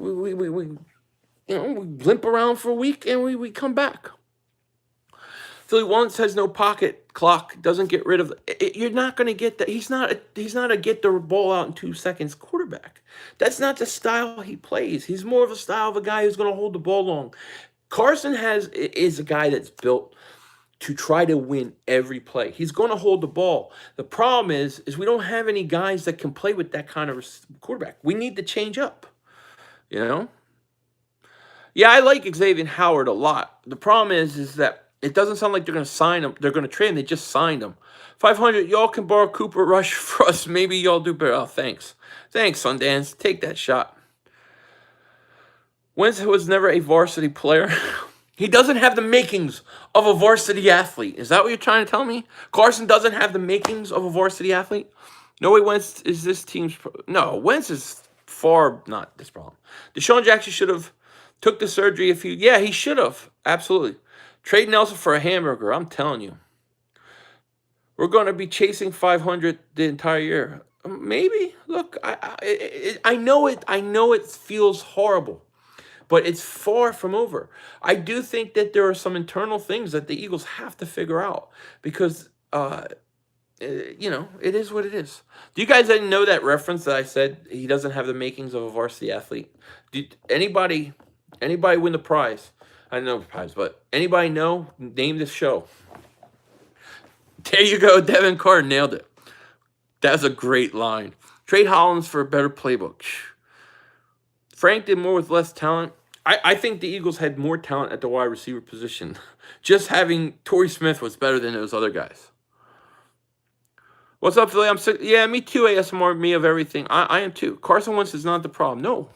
limp around for a week and we come back. Philly once has no pocket clock, doesn't get rid of it. You're not going to get that. He's not a get the ball out in 2 seconds quarterback. That's not the style he plays. He's more of a style of a guy who's going to hold the ball long. Carson is a guy that's built to try to win every play. He's going to hold the ball. The problem is we don't have any guys that can play with that kind of quarterback. We need to change up, you know? Yeah, I like Xavier Howard a lot. The problem is that it doesn't sound like they're going to sign him. They're going to trade him. They just signed him. 500, y'all can borrow Cooper Rush for us. Maybe y'all do better. Oh, thanks. Thanks, Sundance. Take that shot. Wentz was never a varsity player. He doesn't have the makings of a varsity athlete. Is that what you're trying to tell me? Carson doesn't have the makings of a varsity athlete? No way Wentz is this team's... No, Wentz is far not this problem. Deshaun Jackson should have took the surgery if he... Yeah, he should have. Absolutely. Trade Nelson for a hamburger. I'm telling you. We're going to be chasing 500 the entire year. Maybe. Look, I know it. I know it feels horrible. But it's far from over. I do think that there are some internal things that the Eagles have to figure out because, it is what it is. Do you guys didn't know that reference that I said he doesn't have the makings of a varsity athlete? Did anybody win the prize? I know the prize, but anybody know? Name this show. There you go. Devin Carr nailed it. That's a great line. Trade Hollins for a better playbook. Frank did more with less talent. I think the Eagles had more talent at the wide receiver position. Just having Torrey Smith was better than those other guys. What's up, Philly? I'm sick. Yeah, me too, ASMR, me of everything. I am too. Carson Wentz is not the problem. No.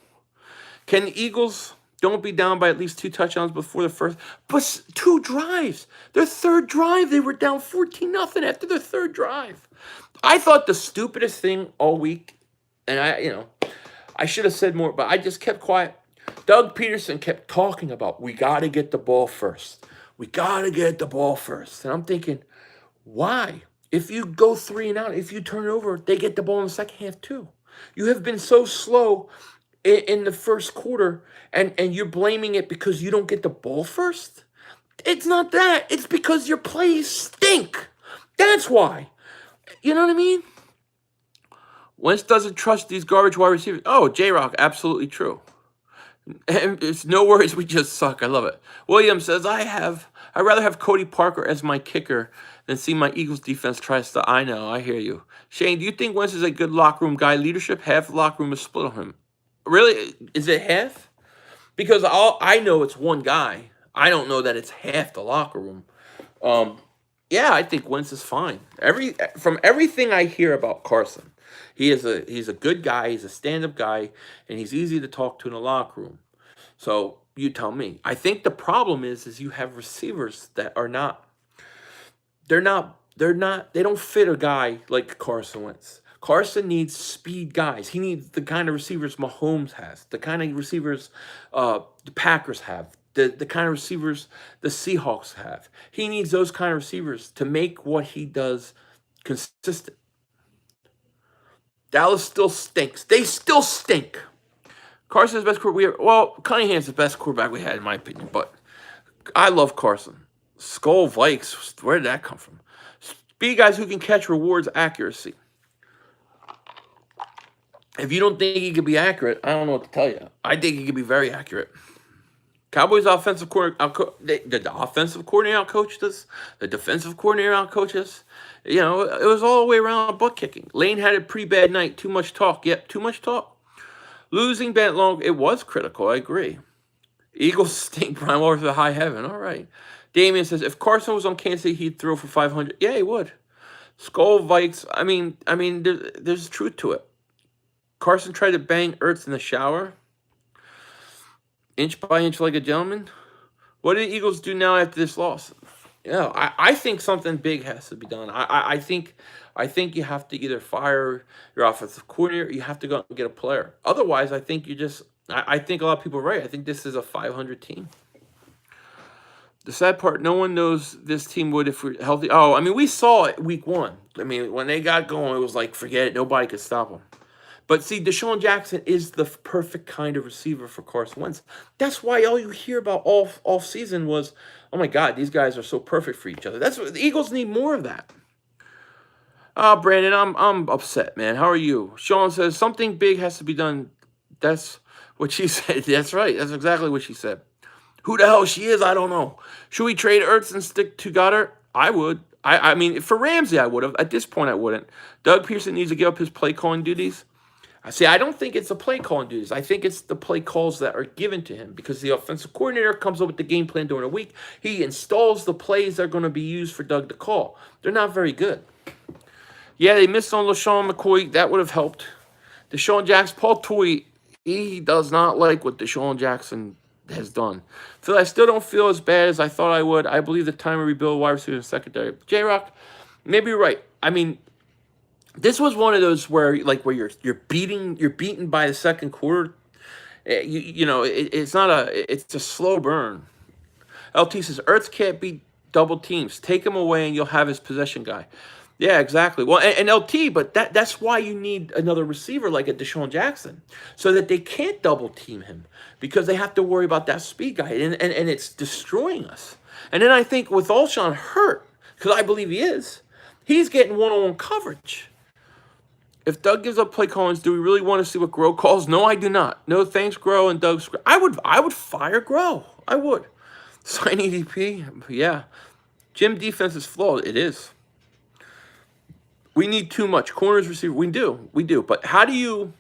Can the Eagles don't be down by at least 2 touchdowns before the first? But 2 drives. Their third drive, they were down 14-0 after their third drive. I thought the stupidest thing all week, and I should have said more, but I just kept quiet. Doug Peterson kept talking about, we got to get the ball first. We got to get the ball first. And I'm thinking, why? If you go 3 and out, if you turn it over, they get the ball in the second half too. You have been so slow in the first quarter, and you're blaming it because you don't get the ball first? It's not that. It's because your plays stink. That's why. You know what I mean? Wentz doesn't trust these garbage wide receivers. Oh, J-Rock, absolutely true. And it's no worries, we just suck. I love it. William says, I'd rather have Cody Parker as my kicker than see my Eagles defense try to... I know, I hear you. Shane, do you think Wentz is a good locker room guy? Leadership, half the locker room is split on him. Really? Is it half? Because I know it's one guy. I don't know that it's half the locker room. Yeah, I think Wentz is fine. From everything I hear about Carson, he's a good guy. He's a stand-up guy, and he's easy to talk to in the locker room. So you tell me. I think the problem is you have receivers that are not. They don't fit a guy like Carson Wentz. Carson needs speed guys. He needs the kind of receivers Mahomes has, the kind of receivers the Packers have, the kind of receivers the Seahawks have. He needs those kind of receivers to make what he does consistent. Dallas still stinks. They still stink. Carson's the best quarterback. Well, Cunningham's the best quarterback we had, in my opinion, but I love Carson. Skull Vikes, where did that come from? Speed guys who can catch rewards accuracy. If you don't think he could be accurate, I don't know what to tell you. I think he could be very accurate. Cowboys offensive coordinator, the offensive coordinator outcoached us. The defensive coordinator outcoached us. You know, it was all the way around butt kicking. Lane had a pretty bad night. Too much talk. Yep, too much talk. Losing Bent Long, it was critical. I agree. Eagles stink. Brian Walters to high heaven. All right. Damien says, if Carson was on Kansas City, he'd throw for 500. Yeah, he would. Skull Vikes. I mean, there's truth to it. Carson tried to bang Ertz in the shower. Inch by inch like a gentleman. What do the Eagles do now after this loss? Yeah, I think something big has to be done. I think you have to either fire your offensive coordinator or you have to go out and get a player. Otherwise, I think I think a lot of people are right. I think this is a 500 team. The sad part, no one knows this team would if we're healthy. Oh, I mean, we saw it week 1. I mean, when they got going, it was like, forget it. Nobody could stop them. But see, Deshaun Jackson is the perfect kind of receiver for Carson Wentz. That's why all you hear about all season was, oh my God, these guys are so perfect for each other. That's what the Eagles need, more of that. Brandon, I'm upset, man. How are you? Sean says something big has to be done. That's what she said. That's right. That's exactly what she said. Who the hell she is, I don't know. Should we trade Ertz and stick to Goddard? I would. I mean, for Ramsey, I would have. At this point, I wouldn't. Doug Pearson needs to give up his play calling duties. I don't think it's the play calling duties. I think it's the play calls that are given to him because the offensive coordinator comes up with the game plan during the week. He installs the plays that are going to be used for Doug to call. They're not very good. Yeah, they missed on LaShawn McCoy. That would have helped. Deshaun Jackson, Paul Toy, he does not like what Deshaun Jackson has done. Phil, I still don't feel as bad as I thought I would. I believe the time to rebuild wide receiver in secondary. J-Rock, maybe you're right. I mean, this was one of those where you're beaten by the second quarter. It's a slow burn. LT says Ertz can't beat double teams. Take him away and you'll have his possession guy. Yeah, exactly. Well, and LT, but that's why you need another receiver like a Deshaun Jackson, so that they can't double team him because they have to worry about that speed guy, and it's destroying us. And then I think with Alshon hurt, because I believe he is, he's getting one-on-one coverage. If Doug gives up play callings, do we really want to see what Groh calls? No, I do not. No, thanks, Groh and Doug's. I would fire Groh. I would. Sign EDP. Yeah. Jim defense is flawed. It is. We need too much. Corners, receiver. We do. But how do you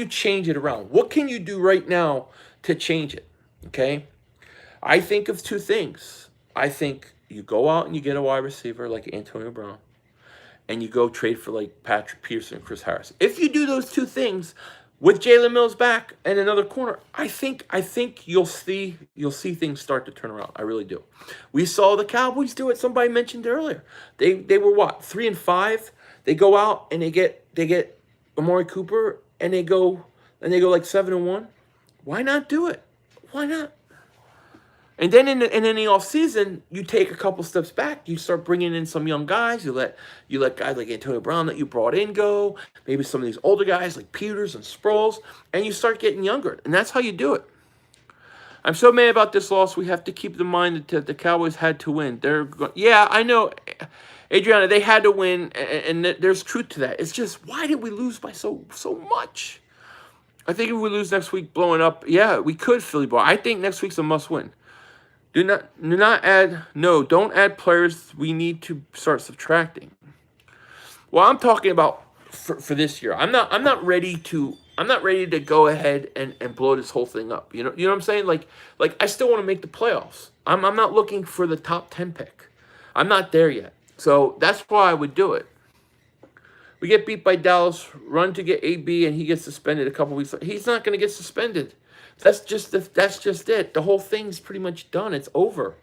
change it around? What can you do right now to change it? Okay. I think of two things. I think you go out and you get a wide receiver like Antonio Brown, and you go trade for like Patrick Peterson and Chris Harris. If you do those two things with Jalen Mills back and another corner, I think you'll see things start to turn around. I really do. We saw the Cowboys do it. Somebody mentioned earlier. They were what, 3-5? They go out and they get Amari Cooper and they go like 7-1. Why not do it? Why not? And then in the offseason, you take a couple steps back. You start bringing in some young guys. You let guys like Antonio Brown that you brought in go. Maybe some of these older guys like Peters and Sproles. And you start getting younger. And that's how you do it. I'm so mad about this loss. We have to keep in mind that the Cowboys had to win. Yeah, I know, Adriana, they had to win. And there's truth to that. It's just, why did we lose by so much? I think if we lose next week blowing up, yeah, we could Philly ball. I think next week's a must-win. Don't add players. We need to start subtracting. Well, I'm talking about for this year. I'm not ready to go ahead and blow this whole thing up. You know what I'm saying? Like I still want to make the playoffs. I'm not looking for the top 10 pick. I'm not there yet. So that's why I would do it. We get beat by Dallas, run to get AB, and he gets suspended a couple weeks later. He's not going to get suspended. That's just it. The whole thing's pretty much done. It's over.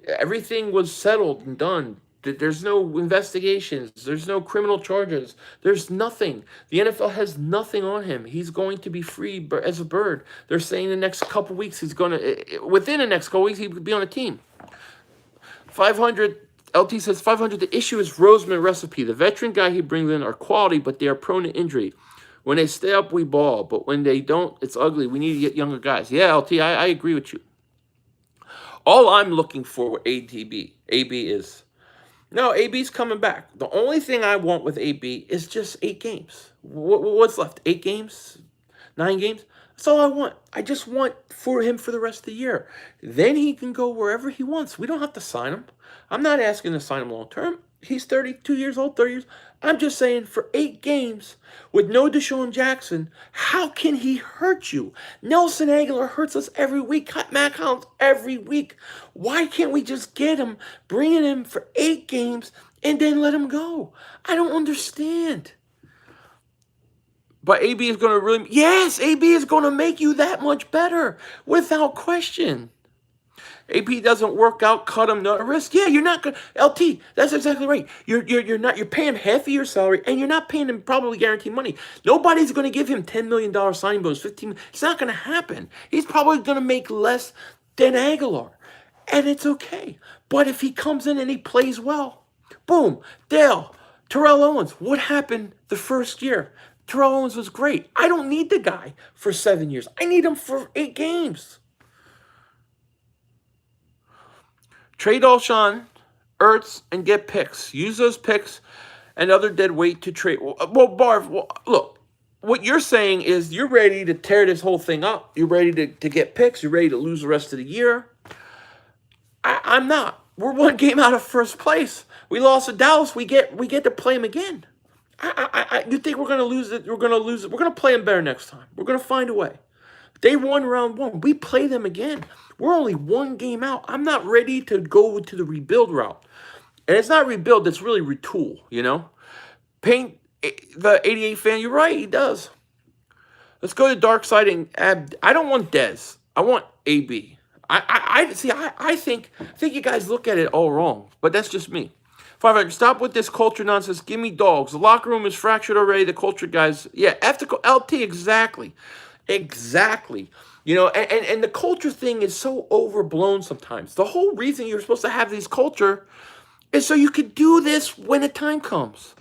Everything was settled and done. There's no investigations. There's no criminal charges. There's nothing. The NFL has nothing on him. He's going to be free as a bird. They're saying the next couple weeks he's going to, within the next couple weeks, he would be on a team. 500, LT says 500, the issue is Roseman recipe. The veteran guy he brings in are quality, but they are prone to injury. When they stay up, we ball. But when they don't, it's ugly. We need to get younger guys. Yeah, LT, I agree with you. All I'm looking for with AB is, no, AB's coming back. The only thing I want with AB is just 8 games. What's left? 8 games? 9 games? That's all I want. I just want for him for the rest of the year. Then he can go wherever he wants. We don't have to sign him. I'm not asking to sign him long term. He's 32 years old, 30 years. I'm just saying for 8 games with no Deshaun Jackson, how can he hurt you? Nelson Aguilar hurts us every week. Matt Collins every week. Why can't we just get him, bring him in for 8 games, and then let him go? I don't understand. But AB is going to really, yes, AB is going to make you that much better, without question. AP doesn't work out, cut him, no risk. Yeah, you're not going to, LT, that's exactly right. You're paying half of your salary, and you're not paying him probably guaranteed money. Nobody's going to give him $10 million signing bonus, 15 million. It's not going to happen. He's probably going to make less than Aguilar, and it's okay. But if he comes in and he plays well, boom, Dale, Terrell Owens, what happened the first year? Terrell Owens was great. I don't need the guy for 7 years. I need him for 8 games. Trade Alshon, Ertz, and get picks. Use those picks and other dead weight to trade. Well, Barv, look, what you're saying is you're ready to tear this whole thing up. You're ready to get picks. You're ready to lose the rest of the year. I'm not. We're 1 game out of first place. We lost to Dallas. We get to play them again. You think we're going to lose it? We're going to lose it. We're going to play them better next time. We're going to find a way. They won round 1. We play them again. We're only 1 game out. I'm not ready to go to the rebuild route. And it's not rebuild. It's really retool, you know? Paint the 88 fan. You're right. He does. Let's go to dark side and add. I don't want Dez. I want AB. I think you guys look at it all wrong. But that's just me. 500. Stop with this culture nonsense. Give me dogs. The locker room is fractured already. The culture guys. Yeah, LT, exactly. Exactly. You know, and the culture thing is so overblown sometimes. The whole reason you're supposed to have this culture is so you could do this when the time comes.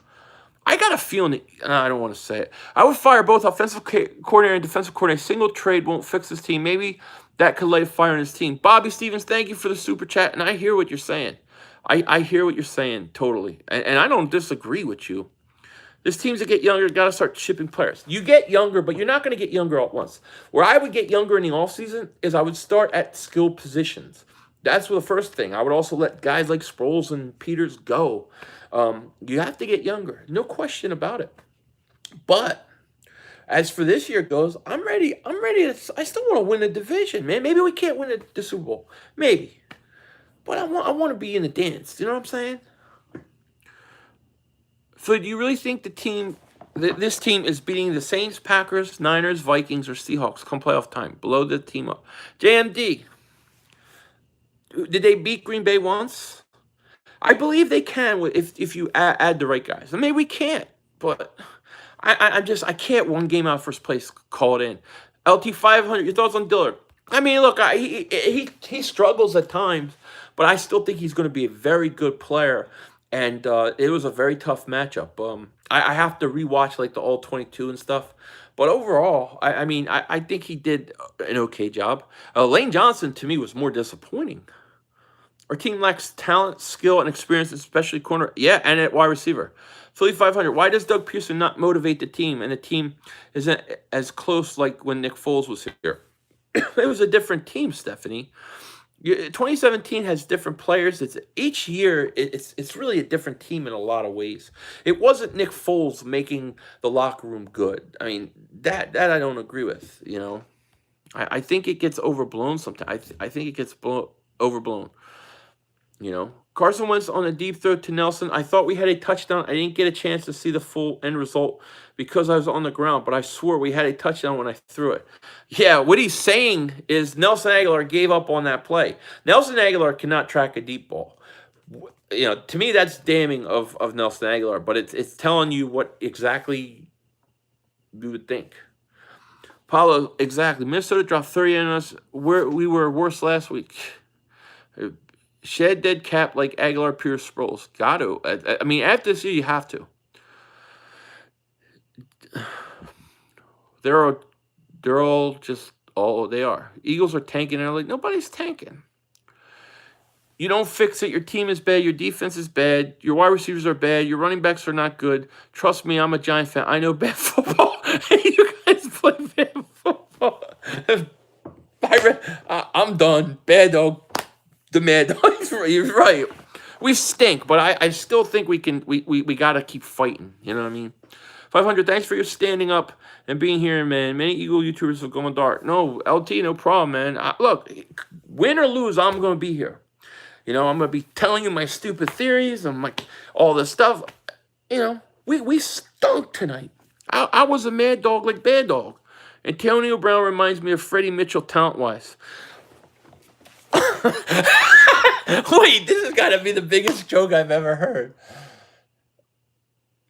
I got a feeling that, I don't want to say it. I would fire both offensive coordinator and defensive coordinator. Single trade won't fix this team. Maybe that could light a fire in his team. Bobby Stevens, thank you for the super chat. And I hear what you're saying. I hear what you're saying totally. And I don't disagree with you. This teams that get younger got to start shipping players. You get younger, but you're not going to get younger all at once. Where I would get younger in the offseason is I would start at skill positions. That's the first thing. I would also let guys like Sproles and Peters go. You have to get younger. No question about it. But as for this year goes, I'm ready. I still want to win the division, man. Maybe we can't win the Super Bowl. Maybe. But I want to be in the dance. You know what I'm saying? So do you really think this team is beating the Saints, Packers, Niners, Vikings, or Seahawks come playoff time? Blow the team up. JMD, did they beat Green Bay once? I believe they can if you add the right guys. I mean, we can't, but I can't 1 game out first place call it in. LT 500, your thoughts on Dillard? I mean, look, he struggles at times, but I still think he's going to be a very good player. And it was a very tough matchup. I have to rewatch like the all 22 and stuff. But overall, I think he did an okay job. Lane Johnson, to me, was more disappointing. Our team lacks talent, skill, and experience, especially corner. Yeah, and at wide receiver. Philly 500. Why does Doug Pearson not motivate the team? And the team isn't as close like when Nick Foles was here. It was a different team, Stephanie. 2017 has different players. Each year, it's really a different team in a lot of ways. It wasn't Nick Foles making the locker room good. I mean, that I don't agree with. You know, I think it gets overblown sometimes. I think it gets overblown. You know, Carson Wentz on a deep throw to Nelson. I thought we had a touchdown. I didn't get a chance to see the full end result because I was on the ground, but I swore we had a touchdown when I threw it. Yeah, what he's saying is Nelson Aguilar gave up on that play. Nelson Aguilar cannot track a deep ball. To me, that's damning of Nelson Aguilar, but it's telling you what exactly you would think. Paulo, exactly. Minnesota dropped 30 on us. We were worse last week. Shed dead cap like Aguilar, Pierce, Sproles. Got to. I mean, after this year, you have to. They're all just all they are. Eagles are tanking. And they're like, nobody's tanking. You don't fix it. Your team is bad. Your defense is bad. Your wide receivers are bad. Your running backs are not good. Trust me, I'm a Giant fan. I know bad football. You guys play bad football. I'm done. Bad dog. The Mad Dog. You're right. We stink, but I still think we can. We got to keep fighting. You know what I mean? 500. Thanks for your standing up and being here, man. Many Eagle YouTubers are going dark. No, LT, no problem, man. Look, win or lose, I'm going to be here. I'm going to be telling you my stupid theories and all this stuff. We stunk tonight. I was a mad dog like bad dog. Antonio Brown reminds me of Freddie Mitchell talent-wise. Wait, this has got to be the biggest joke I've ever heard.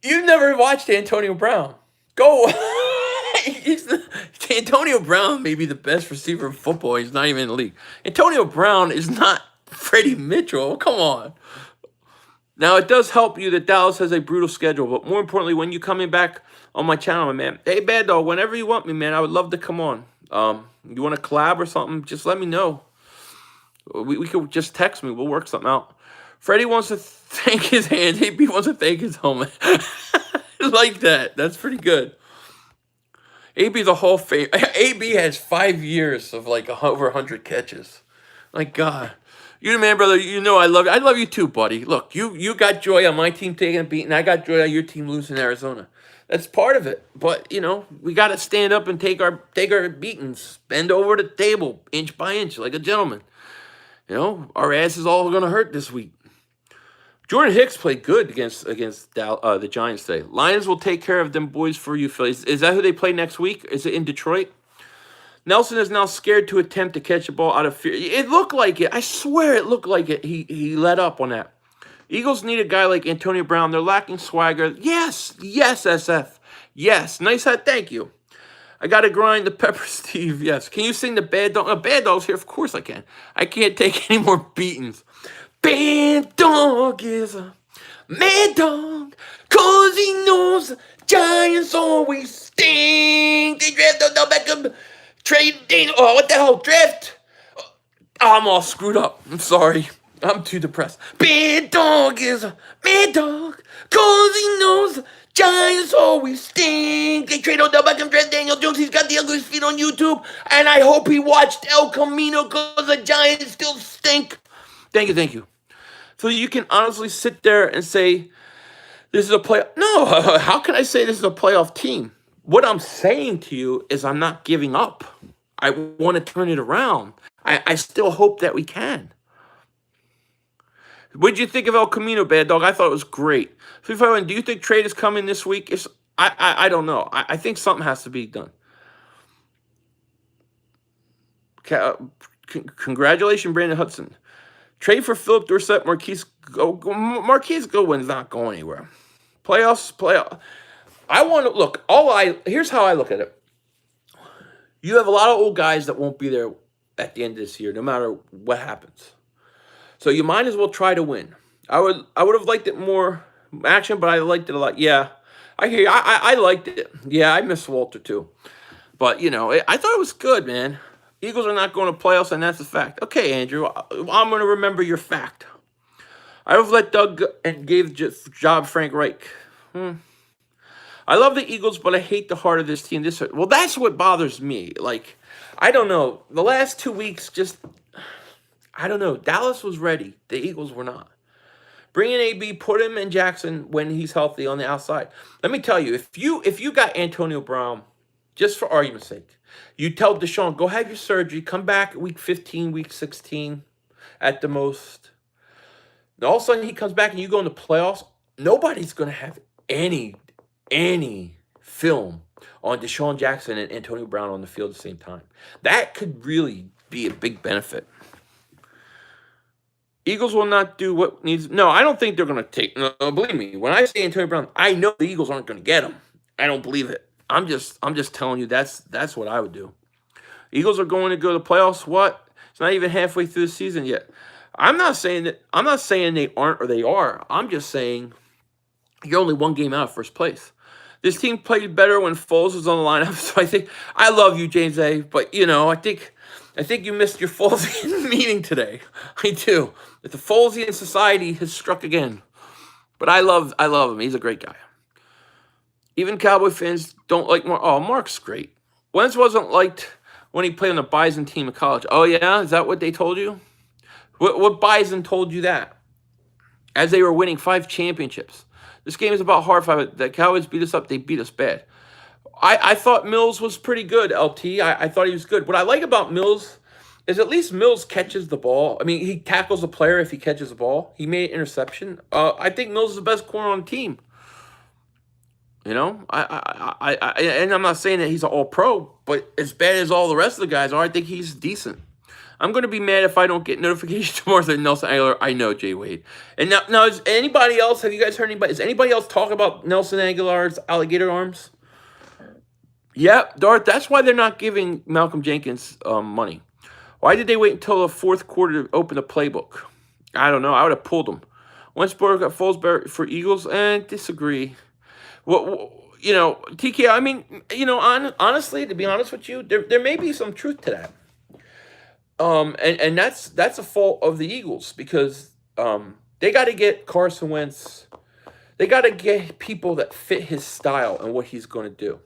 You've never watched Antonio Brown. Go. Antonio Brown may be the best receiver in football. He's not even in the league. Antonio Brown is not Freddie Mitchell. Come on. Now, it does help you that Dallas has a brutal schedule, but more importantly, when you coming back on my channel, man, hey, Bad Dog, whenever you want me, man, I would love to come on. You want to collab or something, just let me know. We could just text me. We'll work something out. Freddie wants to thank his hands. AB wants to thank his helmet. Like that. That's pretty good. AB's a Hall of Fame. AB has 5 years of over 100 catches. My God. You the man, brother. I love you. I love you too, buddy. Look, you got joy on my team taking a beating. I got joy on your team losing Arizona. That's part of it. But, we got to stand up and take our beatings. Bend over the table inch by inch like a gentleman. Our ass is all going to hurt this week. Jordan Hicks played good against the Giants today. Lions will take care of them boys for you, Phillies. Is that who they play next week? Is it in Detroit? Nelson is now scared to attempt to catch a ball out of fear. It looked like it. I swear it looked like it. He let up on that. Eagles need a guy like Antonio Brown. They're lacking swagger. Yes, SF. Yes, nice hat. Thank you. I got to grind the pepper, Steve. Yes. Can you sing the Bad Dog? Bad Dog's here. Of course I can. I can't take any more beatings. Bad Dog is a mad dog because he knows the Giants always stink. They draft Odell Beckham. Trade. What the hell? Draft. I'm all screwed up. I'm sorry. I'm too depressed. Bad Dog is a mad dog because he knows Giants always stink. They trade Odell Beckham, draft Daniel Jones. He's got the ugliest feet on YouTube. And I hope he watched El Camino because the Giants still stink. Thank you. So you can honestly sit there and say, this is a play. No, how can I say this is a playoff team? What I'm saying to you is I'm not giving up. I want to turn it around. I still hope that we can. What did you think of El Camino, Bad Dog? I thought it was great. 351, do you think trade is coming this week? I don't know. I think something has to be done. Congratulations, Brandon Hudson. Trade for Philip Dorsett, Marquise Goodwin's not going anywhere. Playoffs. I want to look. Here's how I look at it. You have a lot of old guys that won't be there at the end of this year, no matter what happens. So you might as well try to win. I would have liked it more action, but I liked it a lot. Yeah, I hear you. I liked it. Yeah, I miss Walter too. But, I thought it was good, man. Eagles are not going to playoffs, and that's a fact. Okay, Andrew, I'm going to remember your fact. I would have let Doug and gave job Frank Reich. I love the Eagles, but I hate the heart of this team. Well, that's what bothers me. I don't know. The last 2 weeks I don't know. Dallas was ready. The Eagles were not. Bring in AB, put him in Jackson when he's healthy on the outside. Let me tell you, if you got Antonio Brown, just for argument's sake, you tell Deshaun, go have your surgery, come back week 15, week 16 at the most. And all of a sudden he comes back and you go in the playoffs. Nobody's going to have any film on Deshaun Jackson and Antonio Brown on the field at the same time. That could really be a big benefit. Eagles will not do what needs. No, I don't think they're going to take. No, believe me, when I say Antonio Brown, I know the Eagles aren't going to get him. I don't believe it. I'm just telling you that's what I would do. Eagles are going to go to the playoffs. What? It's not even halfway through the season yet. I'm not saying they aren't or they are. I'm just saying you're only one game out of first place. This team played better when Foles was on the lineup. So I think I love you, James A. But I think you missed your Folesian meeting today. I do. That the Folesian society has struck again. But I love him. He's a great guy. Even Cowboy fans don't like Mark. Oh, Mark's great. Wentz wasn't liked when he played on the Bison team in college. Oh yeah, is that what they told you? What Bison told you that? As they were winning 5 championships. This game is about hard fight. The Cowboys beat us up. They beat us bad. I thought Mills was pretty good, LT. I thought he was good. What I like about Mills is at least Mills catches the ball. I mean, he tackles a player if he catches the ball. He made an interception. I think Mills is the best corner on the team. And I'm not saying that he's an all-pro, but as bad as all the rest of the guys are, I think he's decent. I'm going to be mad if I don't get notifications tomorrow that Nelson Aguilar. I know, Jay Wade. And now is anybody else, have you guys heard anybody, is anybody else talking about Nelson Aguilar's alligator arms? Yep, Darth, that's why they're not giving Malcolm Jenkins money. Why did they wait until the fourth quarter to open the playbook? I don't know. I would have pulled them. Wentz got Foles for Eagles, and disagree. Well, TK, I mean, honestly, to be honest with you, there may be some truth to that. And that's a fault of the Eagles because they got to get Carson Wentz. They got to get people that fit his style and what he's going to do.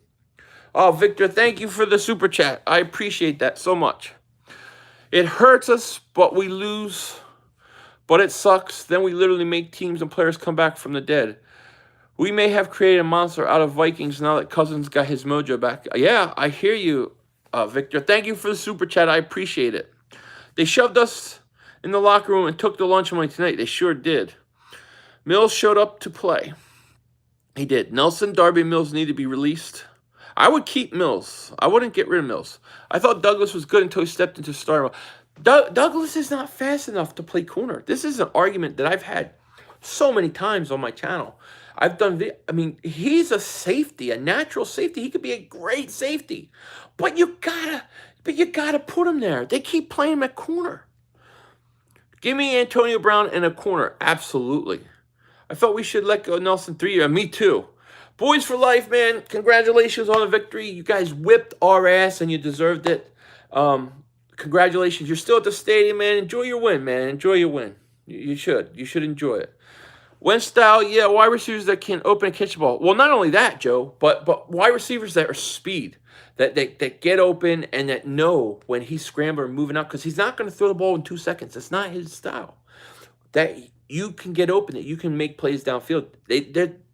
Oh, Victor, thank you for the super chat. I appreciate that so much. It hurts us, but we lose. But it sucks. Then we literally make teams and players come back from the dead. We may have created a monster out of Vikings now that Cousins got his mojo back. Yeah, I hear you, Victor. Thank you for the super chat. I appreciate it. They shoved us in the locker room and took the lunch money tonight. They sure did. Mills showed up to play. He did. Nelson, Darby, Mills need to be released. I would keep Mills. I wouldn't get rid of Mills. I thought Douglas was good until he stepped into star. Douglas is not fast enough to play corner. This is an argument that I've had so many times on my channel. He's a safety, a natural safety. He could be a great safety. But you gotta put him there. They keep playing him at corner. Give me Antonio Brown in a corner. Absolutely. I thought we should let go of Nelson 3 years. Me too. Boys for life, man. Congratulations on the victory. You guys whipped our ass and you deserved it. Congratulations. You're still at the stadium, man. Enjoy your win, man. Enjoy your win. You should. You should enjoy it. Wentz style, yeah, wide receivers that can open and catch the ball. Well, not only that, Joe, but wide receivers that are speed, that get open and that know when he's scrambling or moving out, because he's not going to throw the ball in 2 seconds. That's not his style. That you can get open, that you can make plays downfield.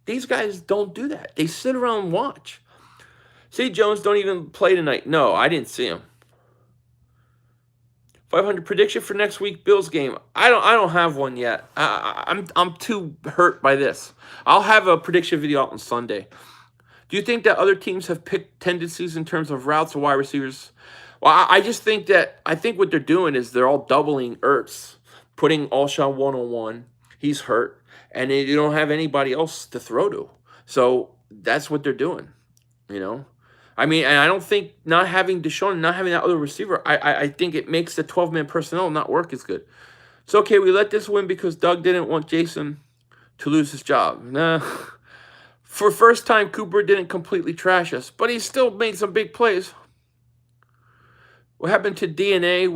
These guys don't do that. They sit around and watch. See, Jones don't even play tonight. No, I didn't see him. 500 prediction for next week Bills game. I don't have one yet. I'm too hurt by this. I'll have a prediction video out on Sunday. Do you think that other teams have picked tendencies in terms of routes or wide receivers? Well, I just think what they're doing is they're all doubling Ertz, putting Alshon one-on-one. He's hurt, and they don't have anybody else to throw to. So that's what they're doing, and I don't think not having Deshaun, not having that other receiver, I think it makes the 12-man personnel not work as good. It's okay, we let this win because Doug didn't want Jason to lose his job. Nah. For first time, Cooper didn't completely trash us, but he still made some big plays. What happened to DNA?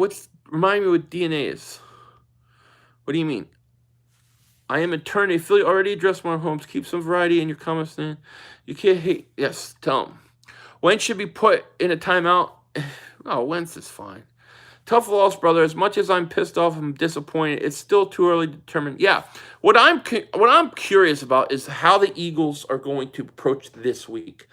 Remind me what DNA is. What do you mean? I am attorney. Philly already addressed Mark Holmes. Keep some variety in your comments, man. You can't hate. Yes, tell him. Wentz should be put in a timeout. Oh, Wentz is fine. Tough loss, brother. As much as I'm pissed off, I'm disappointed. It's still too early to determine. Yeah, what I'm curious about is how the Eagles are going to approach this week,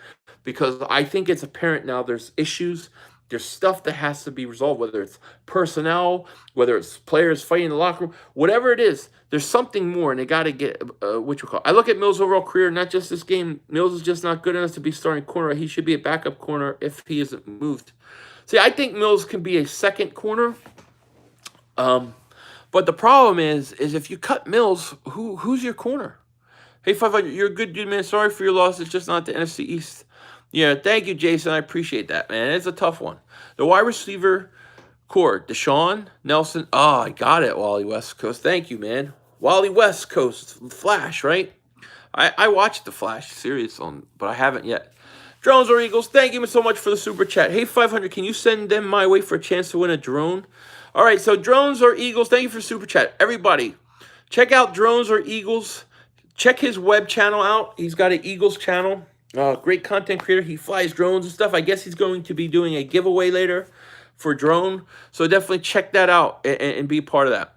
because I think it's apparent now there's issues There's stuff that has to be resolved, whether it's personnel, whether it's players fighting in the locker room, whatever it is. There's something more, and they got to get what you call. I look at Mills' overall career, not just this game. Mills is just not good enough to be starting corner. He should be a backup corner if he isn't moved. See, I think Mills can be a second corner. But the problem is if you cut Mills, who's your corner? Hey, 500, you're a good dude, man. Sorry for your loss. It's just not the NFC East. Yeah, thank you, Jason. I appreciate that, man. It's a tough one. The wide receiver core, Deshaun, Nelson. Oh, I got it, Wally West Coast. Thank you, man. Wally West Coast, Flash, right? I watched the Flash series but I haven't yet. Drones or Eagles, thank you so much for the super chat. Hey, 500, can you send them my way for a chance to win a drone? All right, so Drones or Eagles, thank you for super chat. Everybody, check out Drones or Eagles. Check his web channel out. He's got an Eagles channel. Great content creator. He flies drones and stuff. I guess he's going to be doing a giveaway later for drone. So definitely check that out and be a part of that.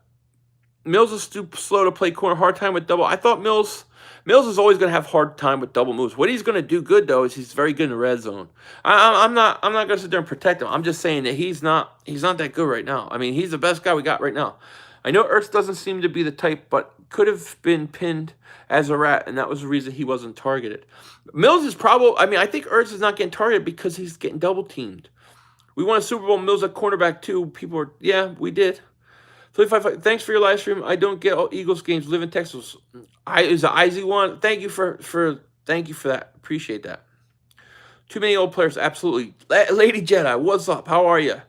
Mills is too slow to play corner. Hard time with double. I thought Mills is always going to have hard time with double moves. What he's going to do good, though, is he's very good in the red zone. I'm not going to sit there and protect him. I'm just saying that he's not that good right now. I mean, he's the best guy we got right now. I know Ertz doesn't seem to be the type, but could have been pinned as a rat, and that was the reason he wasn't targeted. Mills is probably, I think Ertz is not getting targeted because he's getting double teamed. We won a Super Bowl, Mills at cornerback too. People were, yeah, we did. 35, thanks for your live stream. I don't get all Eagles games. Live in Texas. Is the IZ one? Thank you for that. Appreciate that. Too many old players, absolutely. Lady Jedi, what's up? How are you?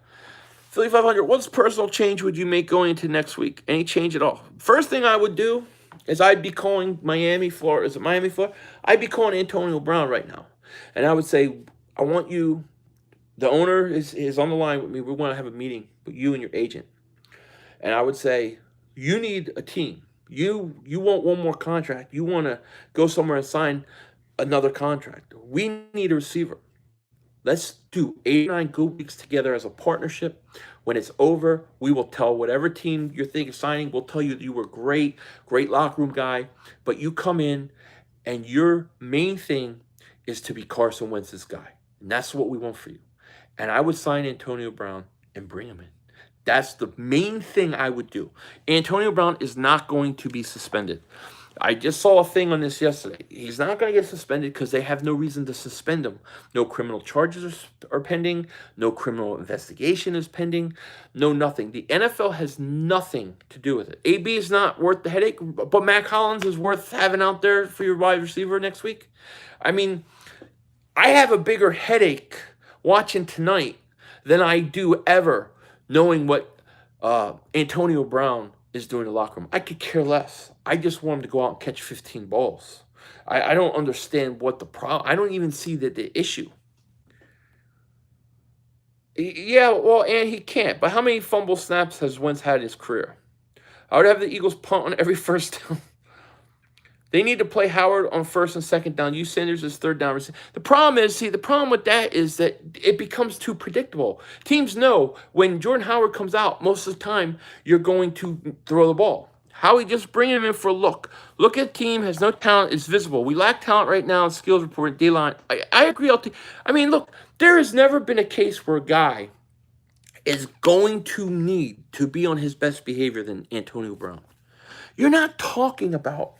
Philly 500, what personal change would you make going into next week? Any change at all? First thing I would do is I'd be calling Miami, Florida. Is it Miami, Florida? I'd be calling Antonio Brown right now. And I would say, I want you, the owner is on the line with me. We want to have a meeting with you and your agent. And I would say, you need a team. You want one more contract. You want to go somewhere and sign another contract. We need a receiver. Let's do 8 or 9 good weeks together as a partnership. When it's over, we will tell whatever team you're thinking of signing, we'll tell you that you were great locker room guy, but you come in and your main thing is to be Carson Wentz's guy. And that's what we want for you. And I would sign Antonio Brown and bring him in. That's the main thing I would do. Antonio Brown is not going to be suspended. I just saw a thing on this yesterday. He's not going to get suspended because they have no reason to suspend him. No criminal charges are pending. No criminal investigation is pending. No nothing. The NFL has nothing to do with it. AB is not worth the headache, but Mac Hollins is worth having out there for your wide receiver next week. I mean, I have a bigger headache watching tonight than I do ever knowing what Antonio Brown is doing in the locker room. I could care less. I just want him to go out and catch 15 balls. I don't understand what the problem. I don't even see the issue. Yeah, well, and he can't. But how many fumble snaps has Wentz had in his career? I would have the Eagles punt on every first down. They need to play Howard on first and second down. Use Sanders as third down. The problem with that is that it becomes too predictable. Teams know when Jordan Howard comes out, most of the time, you're going to throw the ball. Howie, just bring him in for a look. Look at team, has no talent, is visible. We lack talent right now in skills report, D-line. I agree. Look, there has never been a case where a guy is going to need to be on his best behavior than Antonio Brown. You're not talking about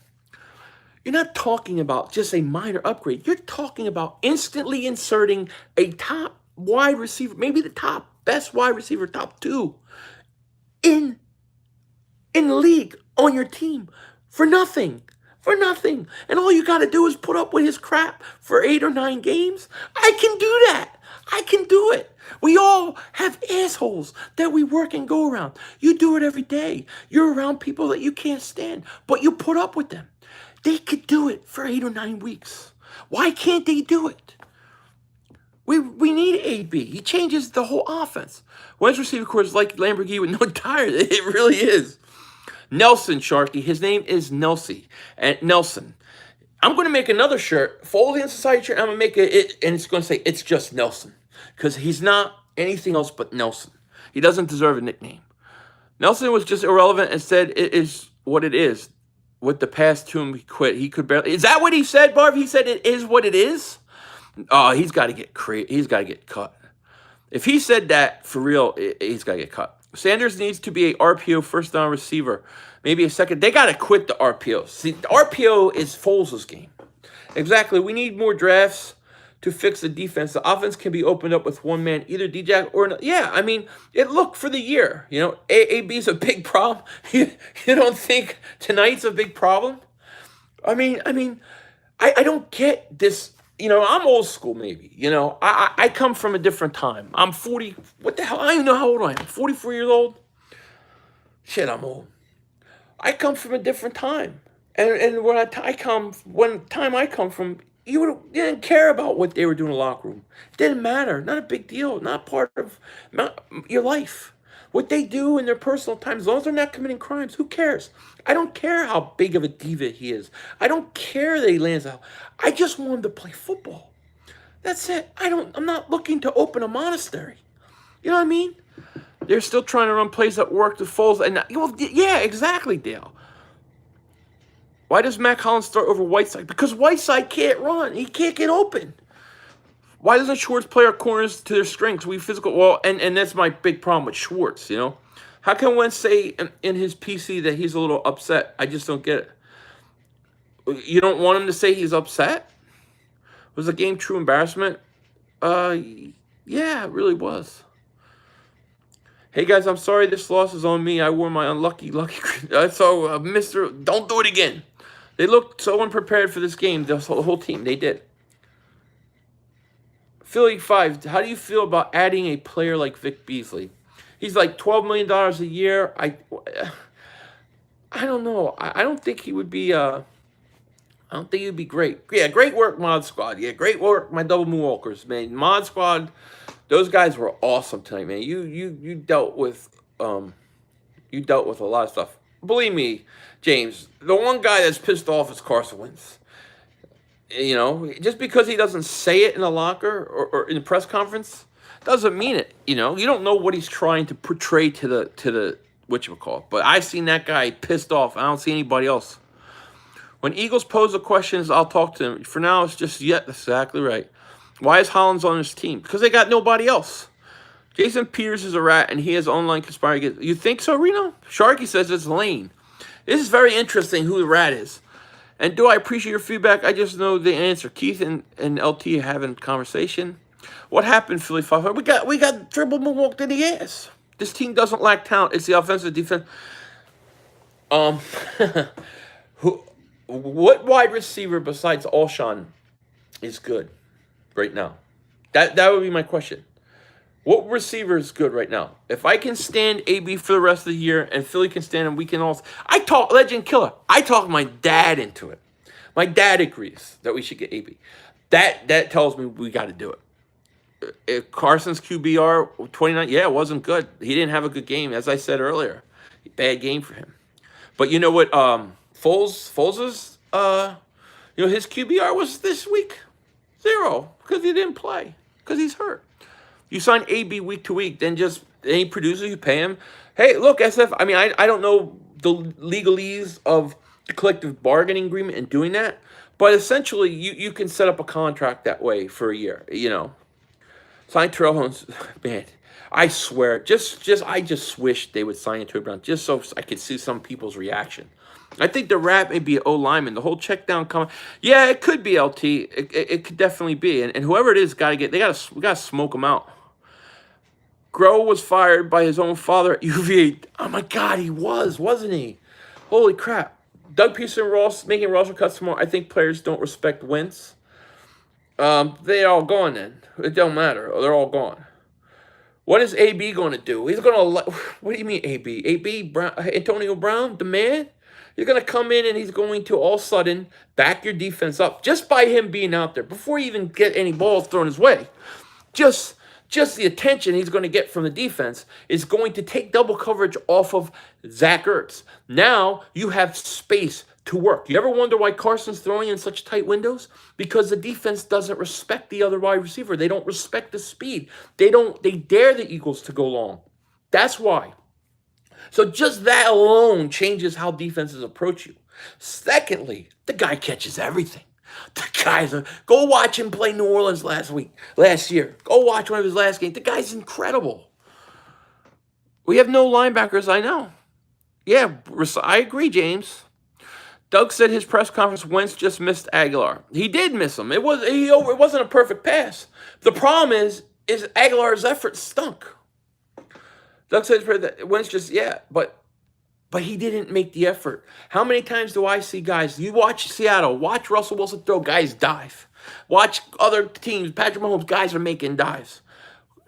just a minor upgrade. You're talking about instantly inserting a top wide receiver, maybe the best wide receiver, top 2 in the league on your team for nothing. And all you got to do is put up with his crap for 8 or 9 games. I can do that. I can do it. We all have assholes that we work and go around. You do it every day. You're around people that you can't stand, but you put up with them. They could do it for 8 or 9 weeks. Why can't they do it? We need AB. He changes the whole offense. Wentz receiver core is like Lamborghini with no tires. It really is. Nelson, Sharky. His name is Nelson. And Nelson. I'm going to make another shirt, Foles and Society shirt. I'm going to make it, and it's going to say, it's just Nelson. Because he's not anything else but Nelson. He doesn't deserve a nickname. Nelson was just irrelevant and said it is what it is. With the pass to him, he quit. He could barely. Is that what he said, Barb? He said it is what it is? Oh, he's got to get He's got to get cut. If he said that for real, he's got to get cut. Sanders needs to be a RPO first down receiver, maybe a second. They got to quit the RPO. See, the RPO is Foles' game. Exactly. We need more drafts to fix the defense. The offense can be opened up with one man, either DJ or yeah. I mean, it looked for the year. You know, AB is a big problem. You don't think tonight's a big problem? I mean, I don't get this. You know, I'm old school, maybe. You know, I come from a different time. I'm 40. What the hell? I don't even know how old I am. 44 years old? Shit, I'm old. I come from a different time. And when I come from, you didn't care about what they were doing in the locker room. It didn't matter. Not a big deal. Not part of your life. What they do in their personal time, as long as they're not committing crimes, who cares? I don't care how big of a diva he is. I don't care that he lands out. I just want him to play football. That's it. I'm not looking to open a monastery. You know what I mean? They're still trying to run plays that work to Foles. And well, yeah, exactly, Dale. Why does Mac Hollins start over Whiteside? Because Whiteside can't run. He can't get open. Why doesn't Schwartz play our corners to their strengths? We physical. Well, and that's my big problem with Schwartz, you know. How can Wentz say in his PC that he's a little upset? I just don't get it. You don't want him to say he's upset? Was the game true embarrassment? Yeah, it really was. Hey, guys, I'm sorry this loss is on me. I wore my lucky. So, don't do it again. They looked so unprepared for this game, the whole team. They did. Philly 5, how do you feel about adding a player like Vic Beasley? He's like $12 million a year. I don't know. I don't think he would be I don't think he'd be great. Yeah, great work, Mod Squad. Yeah, great work, my double Moonwalkers, man. Mod Squad, those guys were awesome tonight, man. You dealt with a lot of stuff. Believe me, James, the one guy that's pissed off is Carson Wentz. You know, just because he doesn't say it in the locker or in the press conference doesn't mean it. You know, you don't know what he's trying to portray to the whatchamacallit. But I've seen that guy pissed off. I don't see anybody else. When Eagles pose the questions, I'll talk to them. For now, it's just yet. That's exactly right. Why is Hollins on his team? Because they got nobody else. Jason Peters is a rat, and he has online conspiring. You think so, Reno? Sharky says it's Lane. This is very interesting who the rat is. And do I appreciate your feedback? I just know the answer. Keith and LT having conversation. What happened, Philly 500? We got triple Moonwalked in the ass. This team doesn't lack talent. It's the offensive defense. What wide receiver besides Alshon is good right now? That would be my question. What receiver is good right now? If I can stand AB for the rest of the year and Philly can stand him, we can also. I talk Legend Killer. I talk my dad into it. My dad agrees that we should get AB. That tells me we got to do it. If Carson's QBR 29, yeah, it wasn't good. He didn't have a good game, as I said earlier. Bad game for him. But you know what? Foles's his QBR was this week 0 because he didn't play because he's hurt. You sign AB week to week, then just any producer you pay him. Hey, look, SF. I mean, I don't know the legalese of the collective bargaining agreement and doing that, but essentially you can set up a contract that way for a year. You know, sign Terrell Owens. Man, I swear, I just wish they would sign Antonio Brown just so I could see some people's reaction. I think the rat may be an O lineman. The whole check down comment. Yeah, it could be LT. It could definitely be. And whoever it is, we gotta smoke him out. Groh was fired by his own father at UVA. Oh my God, he wasn't he? Holy crap. Doug Peterson Ross making roster cuts tomorrow. I think players don't respect Wentz. They're all gone then. It don't matter. They're all gone. What is AB going to do? He's going to. What do you mean AB? AB Brown, Antonio Brown, the man. He's going to come in and he's going to all of a sudden back your defense up just by him being out there before you even get any balls thrown his way. Just the attention he's going to get from the defense is going to take double coverage off of Zach Ertz. Now you have space to work. You ever wonder why Carson's throwing in such tight windows? Because the defense doesn't respect the other wide receiver. They don't respect the speed. They dare the Eagles to go long. That's why. So just that alone changes how defenses approach you. Secondly, the guy catches everything. The guy's go watch him play New Orleans last year. Go watch one of his last games. The guy's incredible. We have no linebackers, I know. Yeah, I agree, James. Doug said his press conference, Wentz just missed Aguilar. He did miss him. It wasn't a perfect pass. The problem is Aguilar's effort stunk. Doug said that Wentz but he didn't make the effort. How many times do I see guys? You watch Seattle, watch Russell Wilson throw, guys dive. Watch other teams, Patrick Mahomes, guys are making dives.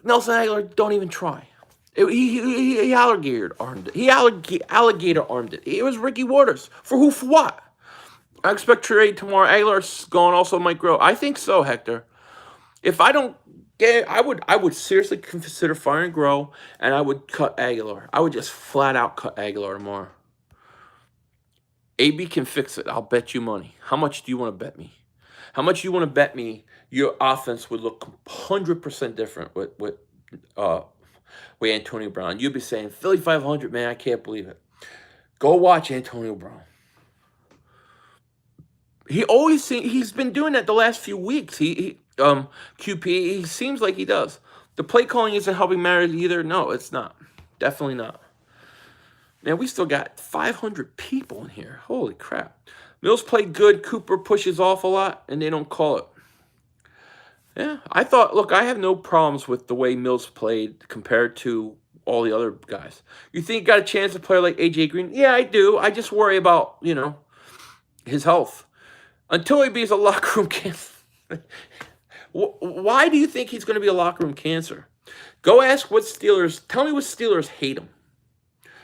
Nelson Aguilar, don't even try. He alligator armed it. He alligator armed it. It was Ricky Waters. For who? For what? I expect trade tomorrow. Aguilar's gone. Also might grow. I think so, Hector. If I don't get, I would seriously consider firing Grow, and I would cut Aguilar. I would just flat out cut Aguilar tomorrow. AB can fix it. I'll bet you money. How much do you want to bet me? How much do you want to bet me your offense would look 100% different with Antonio Brown? You'd be saying, Philly 500, man, I can't believe it. Go watch Antonio Brown. He's been doing that the last few weeks. QP, he seems like he does. The play calling isn't helping matters either. No, it's not. Definitely not. Man, we still got 500 people in here. Holy crap. Mills played good. Cooper pushes off a lot, and they don't call it. Yeah, I have no problems with the way Mills played compared to all the other guys. You think you got a chance to play like A.J. Green? Yeah, I do. I just worry about, his health. Until he becomes a locker room cancer. Why do you think he's going to be a locker room cancer? Go ask tell me what Steelers hate him.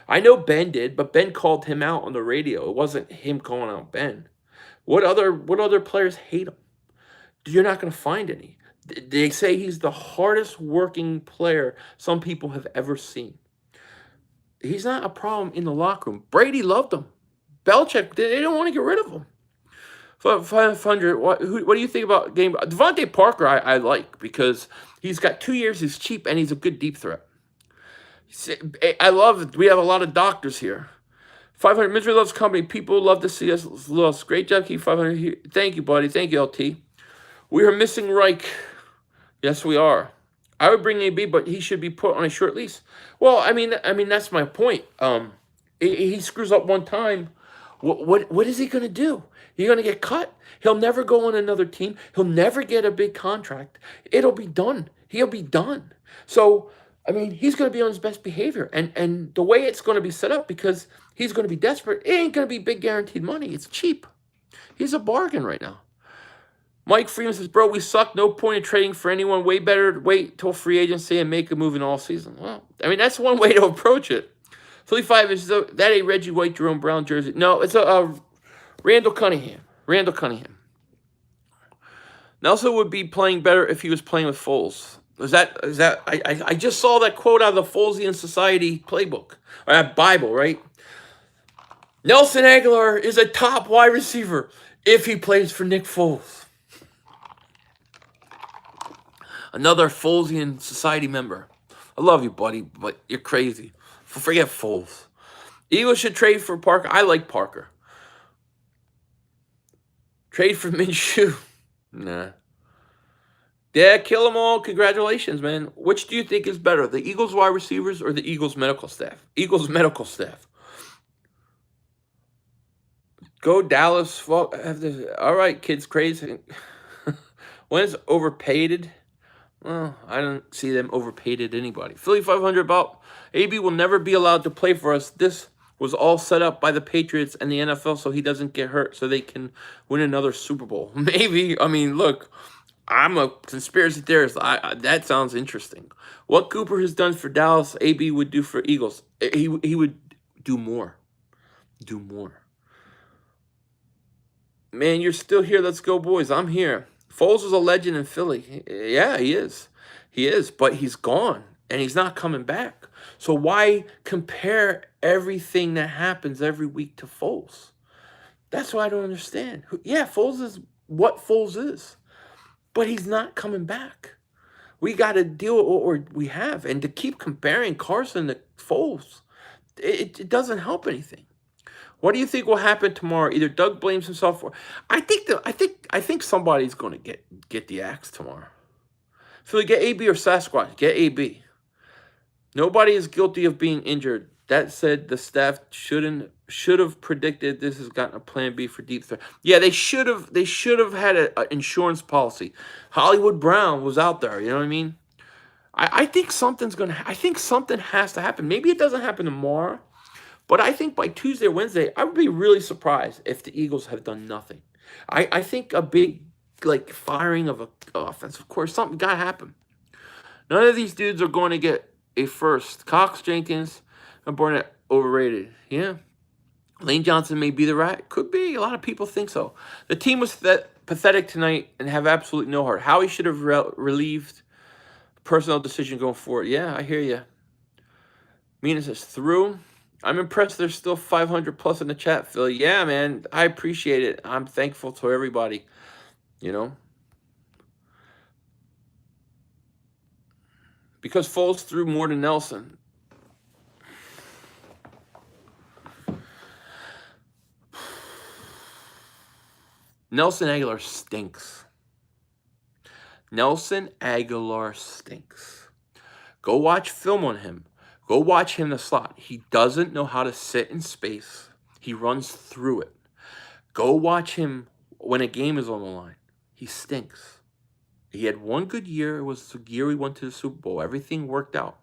I know Ben did, but Ben called him out on the radio. It wasn't him calling out Ben. What other players hate him? You're not going to find any. They say he's the hardest working player some people have ever seen. He's not a problem in the locker room. Brady loved him. Belichick, they don't want to get rid of him. 500, what do you think about game? Devontae Parker, I like because he's got 2 years, he's cheap, and he's a good deep threat. I love it. We have a lot of doctors here. 500, Misery loves company. People love to see us lose. Great job, keep 500. Thank you, buddy. Thank you, LT. We are missing Reich. Yes, we are. I would bring AB, but he should be put on a short lease. Well, I mean that's my point. He screws up one time. What is he going to do? He's going to get cut. He'll never go on another team. He'll never get a big contract. It'll be done. He'll be done. So, he's going to be on his best behavior. And the way it's going to be set up, because he's going to be desperate, it ain't going to be big guaranteed money. It's cheap. He's a bargain right now. Mike Freeman says, bro, we suck. No point in trading for anyone. Way better to wait till free agency and make a move in all season. Well, that's one way to approach it. Philly 5 is that a Reggie White, Jerome Brown jersey? No, it's a Randall Cunningham. Nelson would be playing better if he was playing with Foles. I just saw that quote out of the Folesian Society playbook, or that Bible, right? Nelson Aguilar is a top wide receiver if he plays for Nick Foles. Another Folesian Society member. I love you, buddy, but you're crazy. Forget Foles. Eagles should trade for Parker. I like Parker. Trade for Minshew. Nah. Yeah, kill them all. Congratulations, man. Which do you think is better, the Eagles wide receivers or the Eagles medical staff? Eagles medical staff. Go Dallas. All right, kids, crazy. When is overpaid? Well, I don't see them overpaid anybody. Philly 500 about AB will never be allowed to play for us. This was all set up by the Patriots and the NFL so he doesn't get hurt so they can win another Super Bowl. Maybe. Look, I'm a conspiracy theorist. That sounds interesting. What Cooper has done for Dallas, AB would do for Eagles. He would do more. Do more. Man, you're still here. Let's go, boys. I'm here. Foles is a legend in Philly. Yeah, he is. He is, but he's gone, and he's not coming back. So why compare everything that happens every week to Foles? That's what I don't understand. Yeah, Foles is what Foles is, but he's not coming back. We got to deal with what we have, and to keep comparing Carson to Foles, it doesn't help anything. What do you think will happen tomorrow? Either Doug blames himself, or I think somebody's going to get the axe tomorrow. So get AB or Sasquatch. Get AB. Nobody is guilty of being injured. That said, the staff should have predicted this has gotten a plan B for deep threat. Yeah, they should have had an insurance policy. Hollywood Brown was out there. You know what I mean? I think something's gonna. I think something has to happen. Maybe it doesn't happen tomorrow, but I think by Tuesday or Wednesday, I would be really surprised if the Eagles have done nothing. I think a big firing of a offensive course, something got to happen. None of these dudes are going to get a first. Cox, Jenkins, and Barnett overrated. Yeah. Lane Johnson may be the right. Could be. A lot of people think so. The team was pathetic tonight and have absolutely no heart. Howie should have relieved personnel decision going forward. Yeah, I hear you. Mina says, through. I'm impressed there's still 500 plus in the chat, Phil. Yeah, man. I appreciate it. I'm thankful to everybody. You know? Because Foles threw more than Nelson. Nelson Aguilar stinks. Nelson Aguilar stinks. Go watch film on him. Go watch him in the slot. He doesn't know how to sit in space. He runs through it. Go watch him when a game is on the line. He stinks. He had one good year. It was the year we went to the Super Bowl. Everything worked out.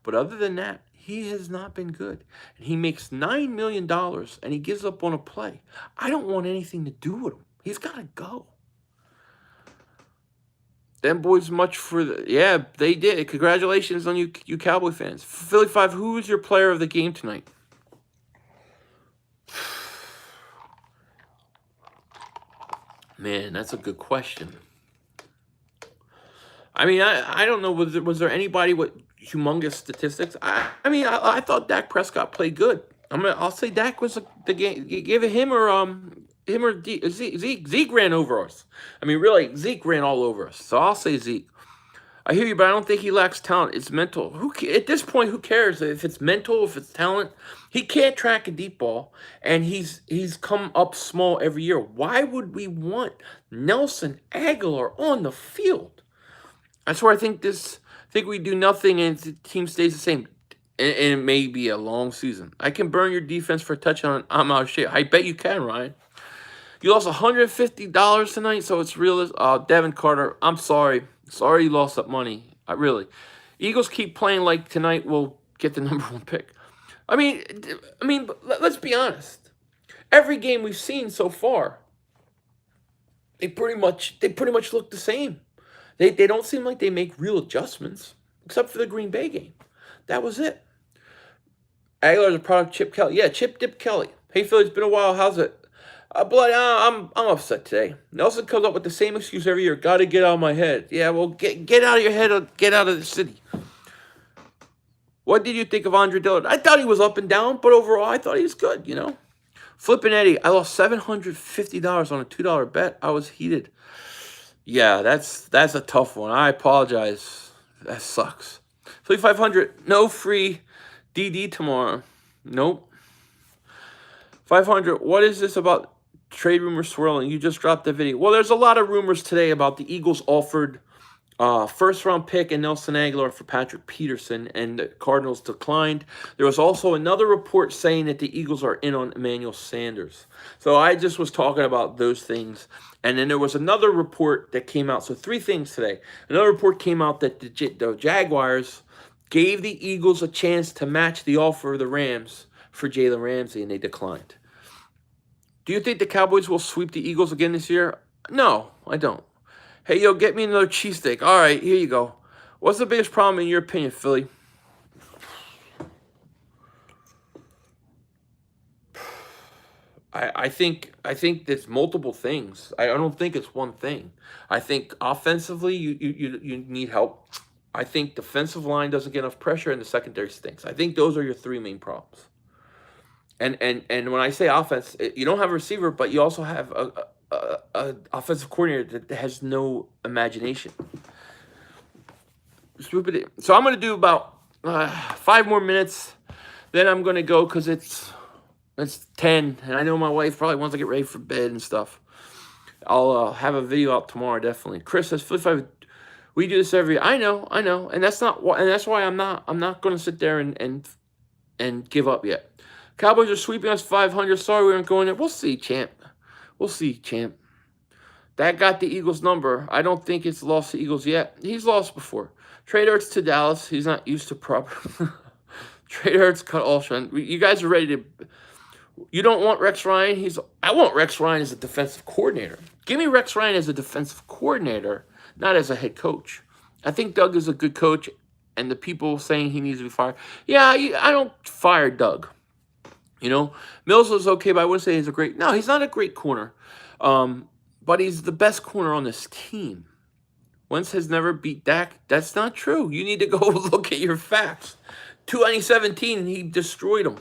But other than that, he has not been good. And he makes $9 million, and he gives up on a play. I don't want anything to do with him. He's got to go. Them boys much for the... Yeah, they did. Congratulations on you Cowboy fans. Philly 5, who is your player of the game tonight? Man, that's a good question. I mean, I don't know. Was there anybody with humongous statistics? I mean, I thought Dak Prescott played good. I'll say Dak was the game. Give it him or Zeke ran over us. I mean, really, Zeke ran all over us. So I'll say Zeke. I hear you, but I don't think he lacks talent. It's mental. At this point, who cares if it's mental, if it's talent? He can't track a deep ball, and he's come up small every year. Why would we want Nelson Aguilar on the field? That's where I think we do nothing and the team stays the same. And it may be a long season. I can burn your defense for a touchdown. I'm out of shape. I bet you can, Ryan. You lost $150 tonight, so it's real. Devin Carter, I'm sorry. Sorry you lost that money. Really. Eagles keep playing like tonight will get the #1 pick. I mean, let's be honest. Every game we've seen so far, they pretty much look the same. They don't seem like they make real adjustments, except for the Green Bay game. That was it. Aguilar's a product of Chip Kelly. Yeah, Chip Dip Kelly. Hey, Philly, it's been a while. How's it? Blood, I'm upset today. Nelson comes up with the same excuse every year. Got to get out of my head. Yeah, well, get out of your head or get out of the city. What did you think of Andre Dillard? I thought he was up and down, but overall, I thought he was good, you know. Flippin' Eddie, I lost $750 on a $2 bet. I was heated. Yeah, that's a tough one. I apologize. That sucks. Philly 500, no free DD tomorrow. Nope. 500, what is this about trade rumors swirling? You just dropped the video. Well, there's a lot of rumors today about the Eagles offered first-round pick and Nelson Aguilar for Patrick Peterson, and the Cardinals declined. There was also another report saying that the Eagles are in on Emmanuel Sanders. So I just was talking about those things. And then there was another report that came out. So 3 things today. Another report came out that the Jaguars gave the Eagles a chance to match the offer of the Rams for Jalen Ramsey, and they declined. Do you think the Cowboys will sweep the Eagles again this year? No, I don't. Hey, yo, get me another cheesesteak. All right, here you go. What's the biggest problem in your opinion, Philly? I think there's multiple things. I don't think it's one thing. I think offensively you need help. I think defensive line doesn't get enough pressure and the secondary stinks. I think those are your 3 main problems. And when I say offense, you don't have a receiver, but you also have a offensive coordinator that has no imagination. Stupid. So I'm going to do about 5 more minutes. Then I'm going to go because it's It's 10, and I know my wife probably wants to get ready for bed and stuff. I'll have a video out tomorrow, definitely. Chris says 55. We do this every. I know, and that's not why. And that's why I'm not going to sit there and give up yet. Cowboys are sweeping us 500. Sorry we aren't going there. We'll see, champ. We'll see, champ. That got the Eagles' number. I don't think it's lost the Eagles yet. He's lost before. Trade Hurts to Dallas. He's not used to proper. Trade Hurts cut Alshon. You guys are ready to. You don't want Rex Ryan. I want Rex Ryan as a defensive coordinator. Give me Rex Ryan as a defensive coordinator, not as a head coach. I think Doug is a good coach, and the people saying he needs to be fired. Yeah, I don't fire Doug. You know, Mills was okay, but I wouldn't say he's a great. No, he's not a great corner, but he's the best corner on this team. Wentz has never beat Dak. That's not true. You need to go look at your facts. 2017, he destroyed him.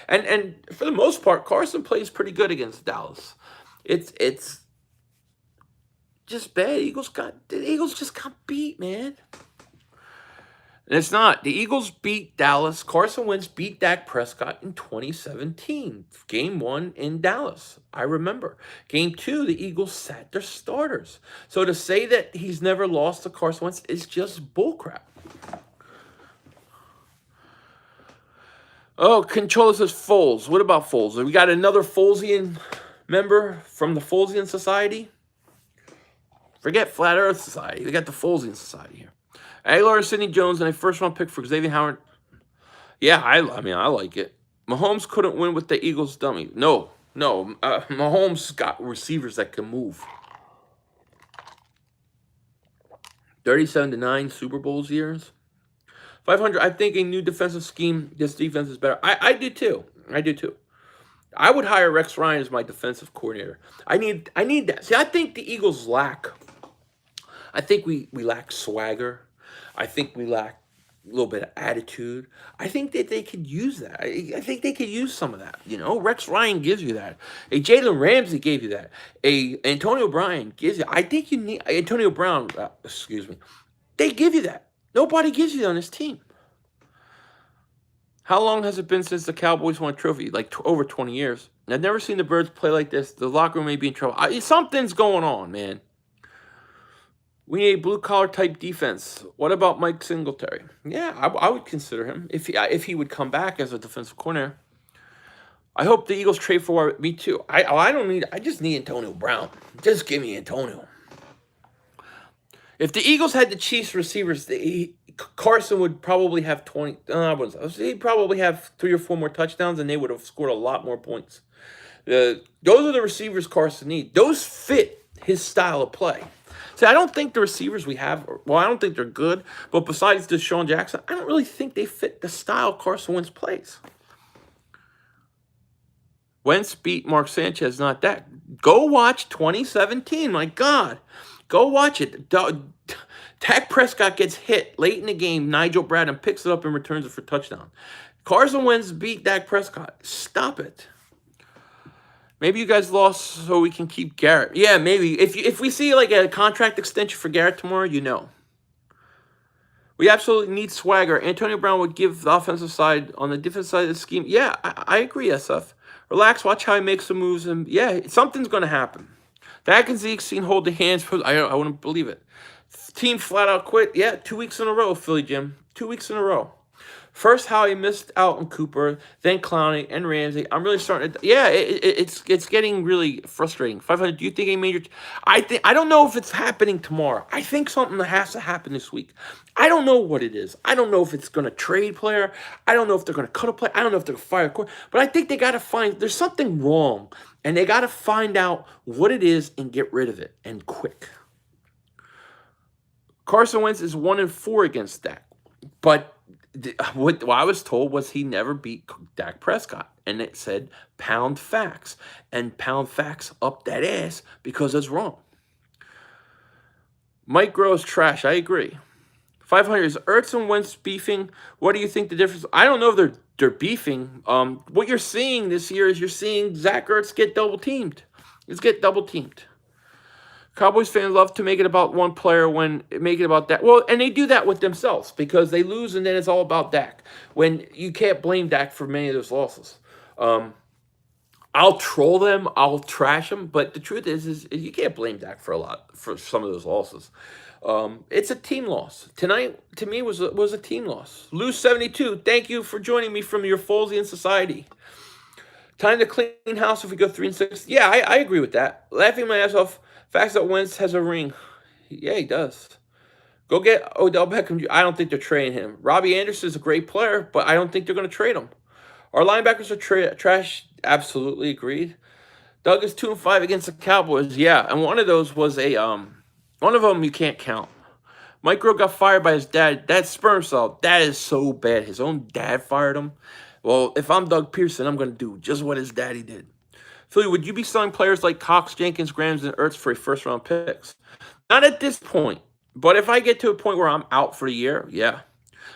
And for the most part, Carson plays pretty good against Dallas. It's just bad. The Eagles just got beat, man. And it's not. The Eagles beat Dallas. Carson Wentz beat Dak Prescott in 2017. Game 1 in Dallas. I remember. Game 2, the Eagles sat their starters. So to say that he's never lost to Carson Wentz is just bullcrap. Oh, Controller says Foles. What about Foles? We got another Folesian member from the Folesian Society? Forget Flat Earth Society. We got the Folesian Society here. Aguilar, Sidney Jones, and a first-round pick for Xavier Howard. Yeah, I mean, I like it. Mahomes couldn't win with the Eagles dummy. No. Mahomes got receivers that can move. 37-9 Super Bowls years. 500. I think a new defensive scheme. This defense is better. I do too. I would hire Rex Ryan as my defensive coordinator. I need that. See, I think the Eagles lack. I think we lack swagger. I think we lack a little bit of attitude. I think that they could use that. I think they could use some of that. You know, Rex Ryan gives you that. A Jalen Ramsey gave you that. A Antonio Brown gives you. I think you need Antonio Brown. Excuse me. They give you that. Nobody gives you that on this team. How long has it been since the Cowboys won a trophy? Like over 20 years. I've never seen the Birds play like this. The locker room may be in trouble. Something's going on, man. We need a blue-collar type defense. What about Mike Singletary? Yeah, I would consider him if he would come back as a defensive coordinator. I hope the Eagles trade for me too. I just need Antonio Brown. Just give me Antonio. If the Eagles had the Chiefs receivers, Carson would probably have 20. He'd probably have 3 or 4 more touchdowns, and they would have scored a lot more points. Those are the receivers Carson needs. Those fit his style of play. See, I don't think the receivers we have, I don't think they're good, but besides Deshaun Jackson, I don't really think they fit the style Carson Wentz plays. Wentz beat Mark Sanchez, not that. Go watch 2017, my God. Go watch it. Dak Prescott gets hit late in the game. Nigel Bradham picks it up and returns it for touchdown. Carson Wentz beat Dak Prescott. Stop it. Maybe you guys lost so we can keep Garrett. Yeah, maybe. If we see like a contract extension for Garrett tomorrow, you know. We absolutely need swagger. Antonio Brown would give the offensive side on the defensive side of the scheme. Yeah, I agree, SF. Relax, watch how he makes some moves. And yeah, something's going to happen. Dak and Zeke seen hold the hands. I wouldn't believe it. Team flat out quit. Yeah, 2 weeks in a row, Philly Jim. 2 weeks in a row. First, how he missed out on Cooper, then Clowney and Ramsey. I'm really starting to. Yeah, it's getting really frustrating. 500. Do you think a major? I don't know if it's happening tomorrow. I think something has to happen this week. I don't know what it is. I don't know if it's going to trade player. I don't know if they're going to cut a player. I don't know if they're going to fire a court. But I think they got to find. There's something wrong, and they got to find out what it is and get rid of it, and quick. Carson Wentz is 1-4 against Dak, but. What I was told was he never beat Dak Prescott. And it said pound facts. And pound facts up that ass because it's wrong. Mike Gross trash. I agree. 500 is Ertz and Wentz beefing. What do you think the difference? I don't know if they're beefing. What you're seeing this year is you're seeing Zach Ertz get double teamed. He's get double teamed. Cowboys fans love to make it about one player when make it about Dak. Well, and they do that with themselves because they lose and then it's all about Dak. When you can't blame Dak for many of those losses. I'll troll them, I'll trash them, but the truth is you can't blame Dak for some of those losses. It's a team loss tonight. To me, was a team loss. Lose 72. Thank you for joining me from your Folesian society. Time to clean house if we go 3-6. Yeah, I agree with that. Laughing my ass off. Facts that Wentz has a ring. Yeah, he does. Go get Odell Beckham. I don't think they're trading him. Robbie Anderson is a great player, but I don't think they're going to trade him. Our linebackers are trash. Absolutely agreed. Doug is 2-5 against the Cowboys. Yeah, and one of those was one of them you can't count. Mike Rowe got fired by his dad. That sperm cell. That is so bad. His own dad fired him. Well, if I'm Doug Pearson, I'm going to do just what his daddy did. Philly, would you be selling players like Cox, Jenkins, Grams, and Ertz for a first-round picks? Not at this point. But if I get to a point where I'm out for a year, yeah.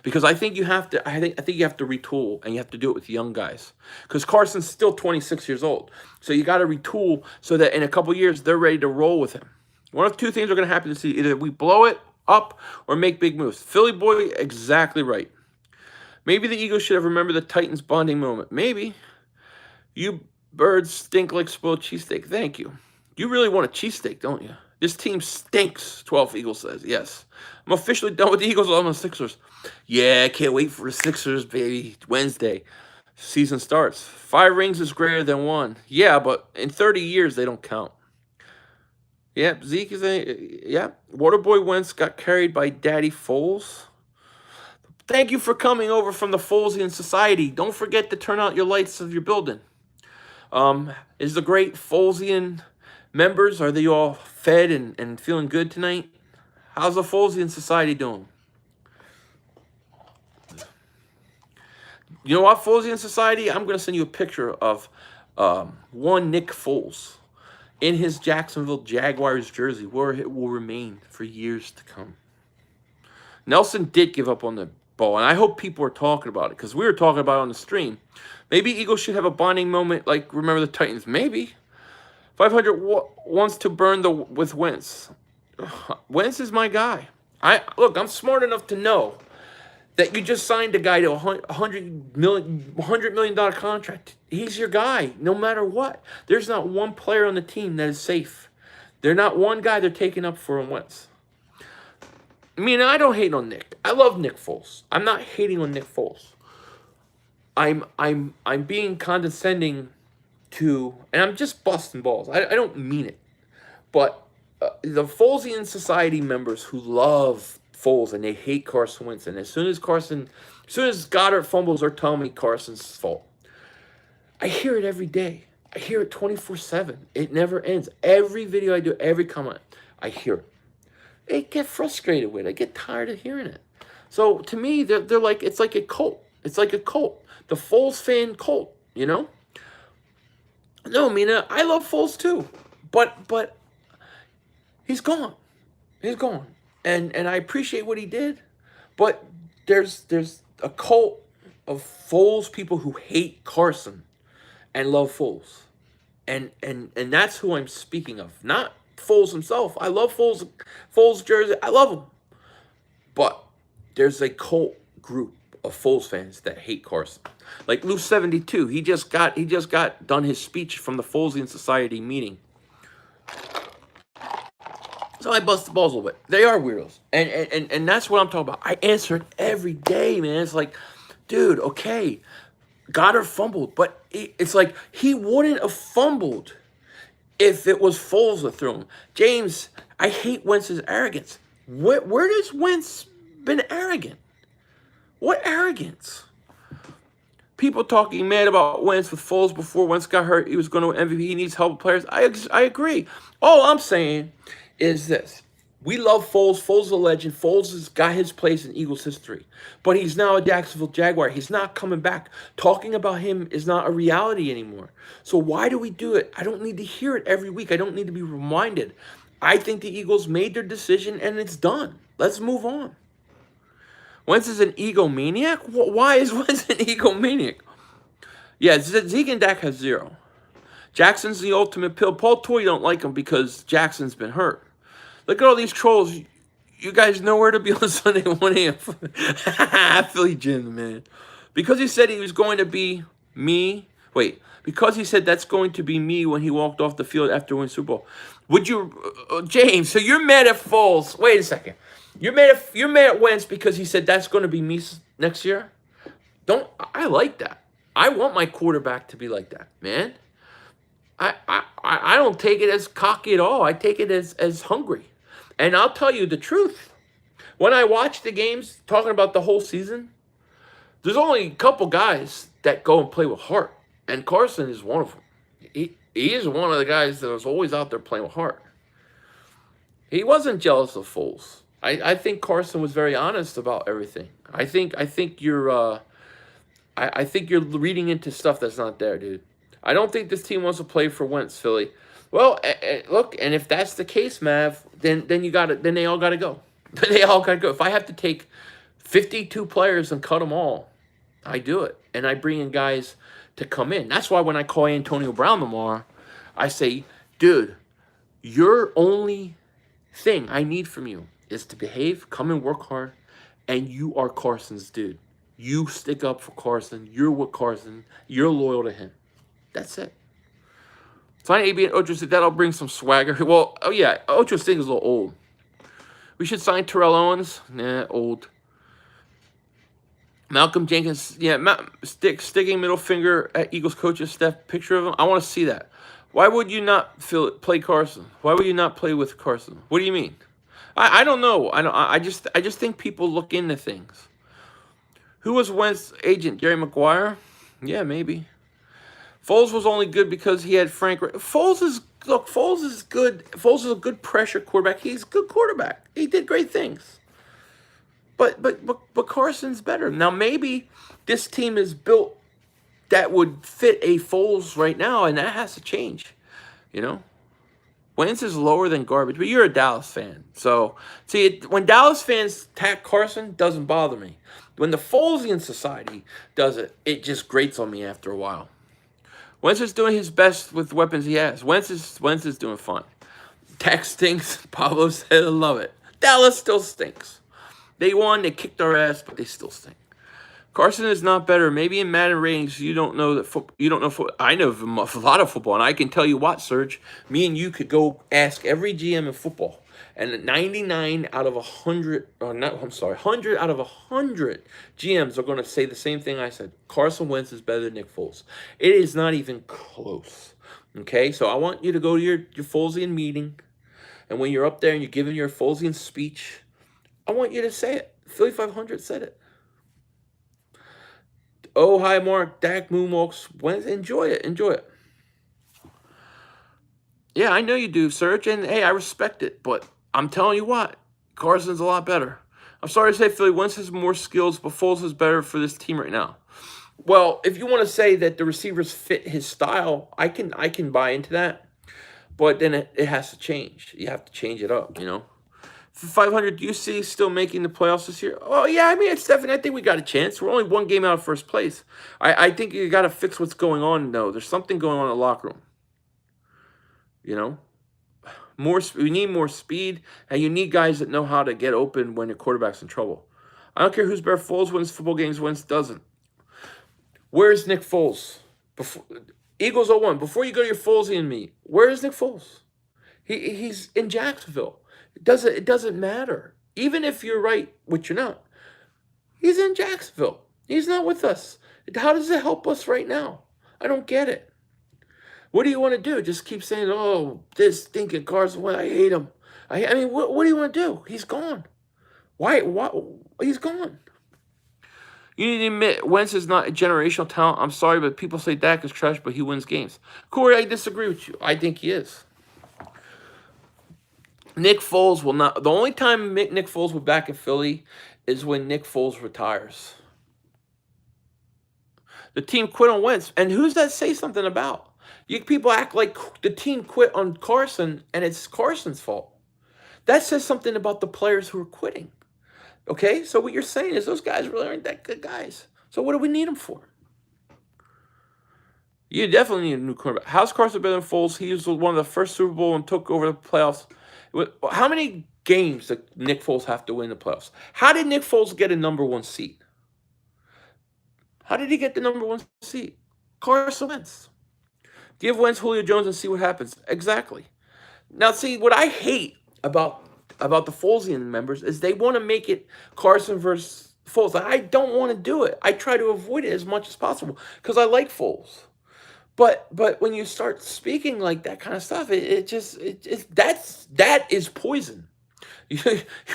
Because I think you have to. I think you have to retool, and you have to do it with young guys. Because Carson's still 26 years old, so you got to retool so that in a couple years they're ready to roll with him. One of two things are going to happen to see: either we blow it up or make big moves. Philly boy, exactly right. Maybe the Eagles should have remembered the Titans bonding moment. Maybe. You birds stink like spoiled cheesesteak. Thank you. You really want a cheesesteak, don't you? This team stinks, 12 Eagles says. Yes. I'm officially done with the Eagles. I'm on the Sixers. Yeah, I can't wait for the Sixers, baby. Wednesday. Season starts. 5 rings is greater than 1. Yeah, but in 30 years, they don't count. Yeah, Zeke is yeah. Waterboy Wentz got carried by Daddy Foles. Thank you for coming over from the Folesian Society. Don't forget to turn out your lights of your building. Is the great Folesian members, are they all fed and feeling good tonight? How's the Folesian Society doing? You know what, Folesian Society? I'm going to send you a picture of one Nick Foles in his Jacksonville Jaguars jersey, where it will remain for years to come. Nelson did give up on the ball, and I hope people are talking about it, because we were talking about it on the stream. Maybe Eagles should have a bonding moment like remember the Titans. Maybe. 500 wants to burn with Wentz. Wentz is my guy. Look, I'm smart enough to know that you just signed a guy to a $100 million contract. He's your guy, no matter what. There's not one player on the team that is safe. There's not one guy they're taking up for Wentz. I mean, I don't hate on Nick. I love Nick Foles. I'm not hating on Nick Foles. I'm being condescending to, and I'm just busting balls. I don't mean it, but the Folesian Society members who love Foles and they hate Carson Wentz, and as soon as Goddard fumbles, they're telling me Carson's fault. I hear it every day. I hear it 24/7. It never ends. Every video I do, every comment, I hear it. I get frustrated with it. I get tired of hearing it. So to me, they're like, it's like a cult. It's like a cult. The Foles fan cult, you know? No, Mina, I love Foles too. But he's gone. He's gone. And I appreciate what he did. But there's a cult of Foles people who hate Carson and love Foles. And that's who I'm speaking of. Not Foles himself. I love Foles jersey. I love him. But there's a cult group of Foles fans that hate Carson. Like Lou 72, he just got done his speech from the Folesian Society meeting. So I bust the balls a little bit. They are weirdos. And that's what I'm talking about. I answer it every day, man. It's like, dude, okay, Goddard fumbled, but it's like he wouldn't have fumbled if it was Foles that threw him. James, I hate Wentz's arrogance. Where does Wentz been arrogant? What arrogance? People talking mad about Wentz with Foles before Wentz got hurt. He was going to MVP. He needs help with players. I agree. All I'm saying is this. We love Foles. Foles is a legend. Foles has got his place in Eagles history. But he's now a Jacksonville Jaguar. He's not coming back. Talking about him is not a reality anymore. So why do we do it? I don't need to hear it every week. I don't need to be reminded. I think the Eagles made their decision and it's done. Let's move on. Wentz is an egomaniac? Why is Wentz an egomaniac? Yeah, Zeke and Dak has 0. Jackson's the ultimate pill. Paul Toy don't like him because Jackson's been hurt. Look at all these trolls. You guys know where to be on Sunday at 1 a.m. Philly Jim, man. Because he said he was going to be me. Wait, because he said that's going to be me when he walked off the field after winning Super Bowl. Would you, James? So you're mad at Foles? Wait a second. You're mad at Wentz because he said that's going to be me next year. Don't I like that? I want my quarterback to be like that, man. I don't take it as cocky at all. I take it as hungry. And I'll tell you the truth. When I watch the games, talking about the whole season, there's only a couple guys that go and play with heart. And Carson is one of them. He is one of the guys that was always out there playing with heart. He wasn't jealous of Foles. I think Carson was very honest about everything. I think you're I think you're reading into stuff that's not there, dude. I don't think this team wants to play for Wentz, Philly. Well, look, and if that's the case, Mav, then they all got to go. They all got to go. If I have to take 52 players and cut them all, I do it, and I bring in guys to come in. That's why when I call Antonio Brown tomorrow, I say, dude, your only thing I need from you is to behave, come and work hard, and you are Carson's dude. You stick up for Carson. You're with Carson. You're loyal to him. That's it. Sign AB and Ocho Cinco. That'll bring some swagger. Well, oh yeah, Ocho Cinco is a little old. We should sign Terrell Owens. Nah, old. Malcolm Jenkins. Yeah, sticking middle finger at Eagles coach's Steph. Picture of him. I want to see that. Why would you not play Carson? Why would you not play with Carson? What do you mean? I don't know. I just think people look into things. Who was Wentz's agent? Jerry Maguire? Yeah, maybe. Foles was only good because he had Frank. Foles is good. Foles is a good pressure quarterback. He's a good quarterback. He did great things. But Carson's better. Now maybe this team is built that would fit a Foles right now, and that has to change. You know, Wentz is lower than garbage, but you're a Dallas fan, so see when Dallas fans attack Carson, doesn't bother me. When the Folesian society does it, it just grates on me after a while. Wentz is doing his best with the weapons he has. Wentz is doing fine. Tex stinks. Pablo said, I love it. Dallas still stinks. They won. They kicked our ass, but they still stink. Carson is not better. Maybe in Madden ratings, you don't know that you don't know football. I know a lot of football, and I can tell you what, Serge. Me and you could go ask every GM in football, and 99 out of 100, or not, I'm sorry, 100 out of 100 GMs are going to say the same thing I said. Carson Wentz is better than Nick Foles. It is not even close. Okay, so I want you to go to your Folesian meeting, and when you're up there and you're giving your Folesian speech, I want you to say it. Philly 500 said it. Oh, hi, Mark. Dak Moonwalks. Enjoy it. Enjoy it. Yeah, I know you do, Serge, and hey, I respect it, but I'm telling you what, Carson's a lot better. I'm sorry to say Philly Wentz has more skills, but Foles is better for this team right now. Well, if you want to say that the receivers fit his style, I can buy into that, but then it has to change. You have to change it up, you know. For 500, do you see still making the playoffs this year? Oh, yeah, I mean, Stephanie, I think we got a chance. We're only one game out of first place. I think you got to fix what's going on, though. There's something going on in the locker room. You know? We need more speed, and you need guys that know how to get open when your quarterback's in trouble. I don't care who's better. Foles wins football games, Wentz doesn't. Where's Nick Foles? Eagles 0-1. Before you go to your Folesian meet, where is Nick Foles? He's in Jacksonville. It doesn't matter. Even if you're right, which you're not. He's in Jacksonville. He's not with us. How does it help us right now? I don't get it. What do you want to do? Just keep saying, oh, this stinking Carson, I hate him. I mean, what do you want to do? He's gone. Why? He's gone. You need to admit, Wentz is not a generational talent. I'm sorry, but people say Dak is trash, but he wins games. Corey, I disagree with you. I think he is. Nick Foles will not. The only time Nick Foles will be back in Philly is when Nick Foles retires. The team quit on Wentz. And who's that say something about? People act like the team quit on Carson and it's Carson's fault. That says something about the players who are quitting. Okay? So what you're saying is those guys really aren't that good guys. So what do we need them for? You definitely need a new quarterback. How's Carson better than Foles? He was one of the first Super Bowl and took over the playoffs. How many games did Nick Foles have to win the playoffs? How did Nick Foles get a number one seat? How did he get the number one seat? Carson Wentz. Give Wentz Julio Jones and see what happens. Exactly. Now, see, what I hate about the Folesian members is they want to make it Carson versus Foles. I don't want to do it. I try to avoid it as much as possible because I like Foles. But when you start speaking like that kind of stuff, that is poison. You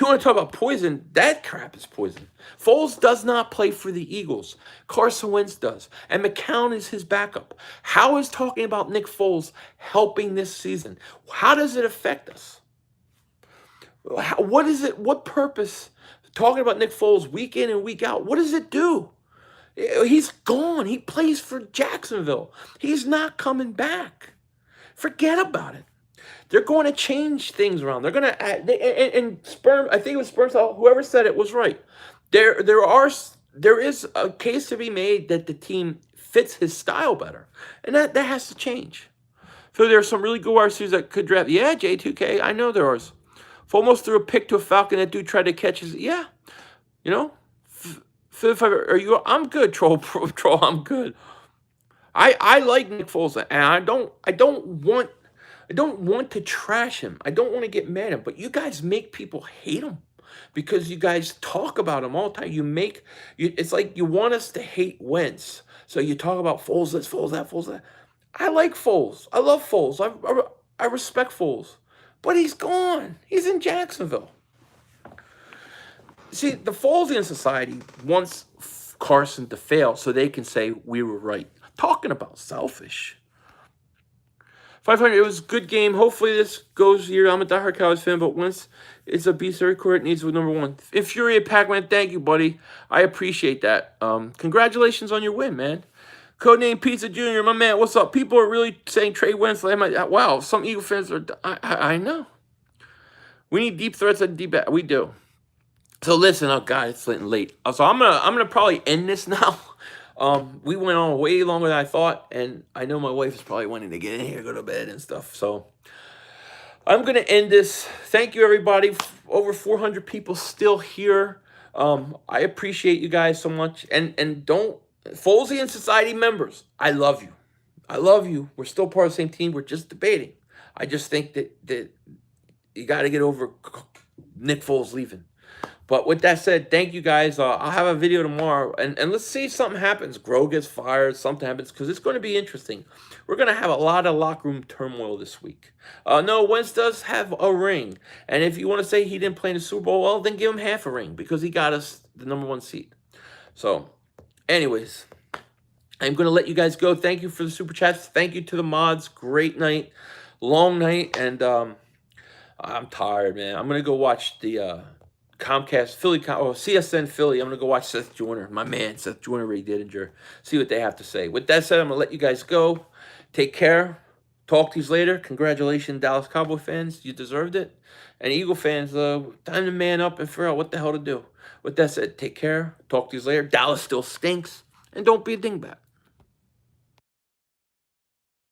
want to talk about poison? That crap is poison. Foles does not play for the Eagles. Carson Wentz does. And McCown is his backup. How is talking about Nick Foles helping this season? How does it affect us? What is it? What purpose? Talking about Nick Foles week in and week out, what does it do? He's gone. He plays for Jacksonville. He's not coming back. Forget about it. They're going to change things around. They're going to add, and Sperm. I think it was Sperm. Whoever said it was right. There is a case to be made that the team fits his style better, and that has to change. So there are some really good wide receivers that could draft. Yeah, J2K. I know there are. Foles threw a pick to a Falcon. That dude tried to catch his. Yeah, you know. Are you? I'm good, troll. I'm good. I like Nick Foles, and I don't want to trash him. I don't want to get mad at him. But you guys make people hate him because you guys talk about him all the time. It's like you want us to hate Wentz, so you talk about Foles this, Foles that, Foles that. I like Foles. I love Foles. I respect Foles, but he's gone. He's in Jacksonville. See, the Folesian Society wants Carson to fail so they can say we were right. Talking about selfish. 500, it was a good game. Hopefully this goes here. I'm a diehard Cowboys fan, but once it's a beast record, it needs with number one. Infuriate Pac-Man, thank you, buddy. I appreciate that. Congratulations on your win, man. Codename Pizza Jr., my man, what's up? People are really saying Trey Wentz. Wow, some Eagle fans are... I know. We need deep threats and deep... We do. So listen, oh God, it's getting late. So I'm gonna probably end this now. We went on way longer than I thought, and I know my wife is probably wanting to get in here, go to bed and stuff. So I'm gonna end this. Thank you, everybody. Over 400 people still here. I appreciate you guys so much. And don't Folesian Society members, I love you. I love you. We're still part of the same team. We're just debating. I just think that you got to get over Nick Foles leaving. But with that said, thank you guys. I'll have a video tomorrow. And let's see if something happens. Groh gets fired. Something happens. Because it's going to be interesting. We're going to have a lot of locker room turmoil this week. No, Wentz does have a ring. And if you want to say he didn't play in the Super Bowl, well, then give him half a ring. Because he got us the number 1 seed. So, anyways, I'm going to let you guys go. Thank you for the super chats. Thank you to the mods. Great night. Long night. And I'm tired, man. I'm going to go watch the... Comcast, CSN Philly. I'm going to go watch Seth Joyner, my man, Seth Joyner, Ray Didinger, see what they have to say. With that said, I'm going to let you guys go. Take care. Talk to you later. Congratulations, Dallas Cowboy fans. You deserved it. And Eagle fans, time to man up and figure out what the hell to do. With that said, take care. Talk to you later. Dallas still stinks. And don't be a dingbat.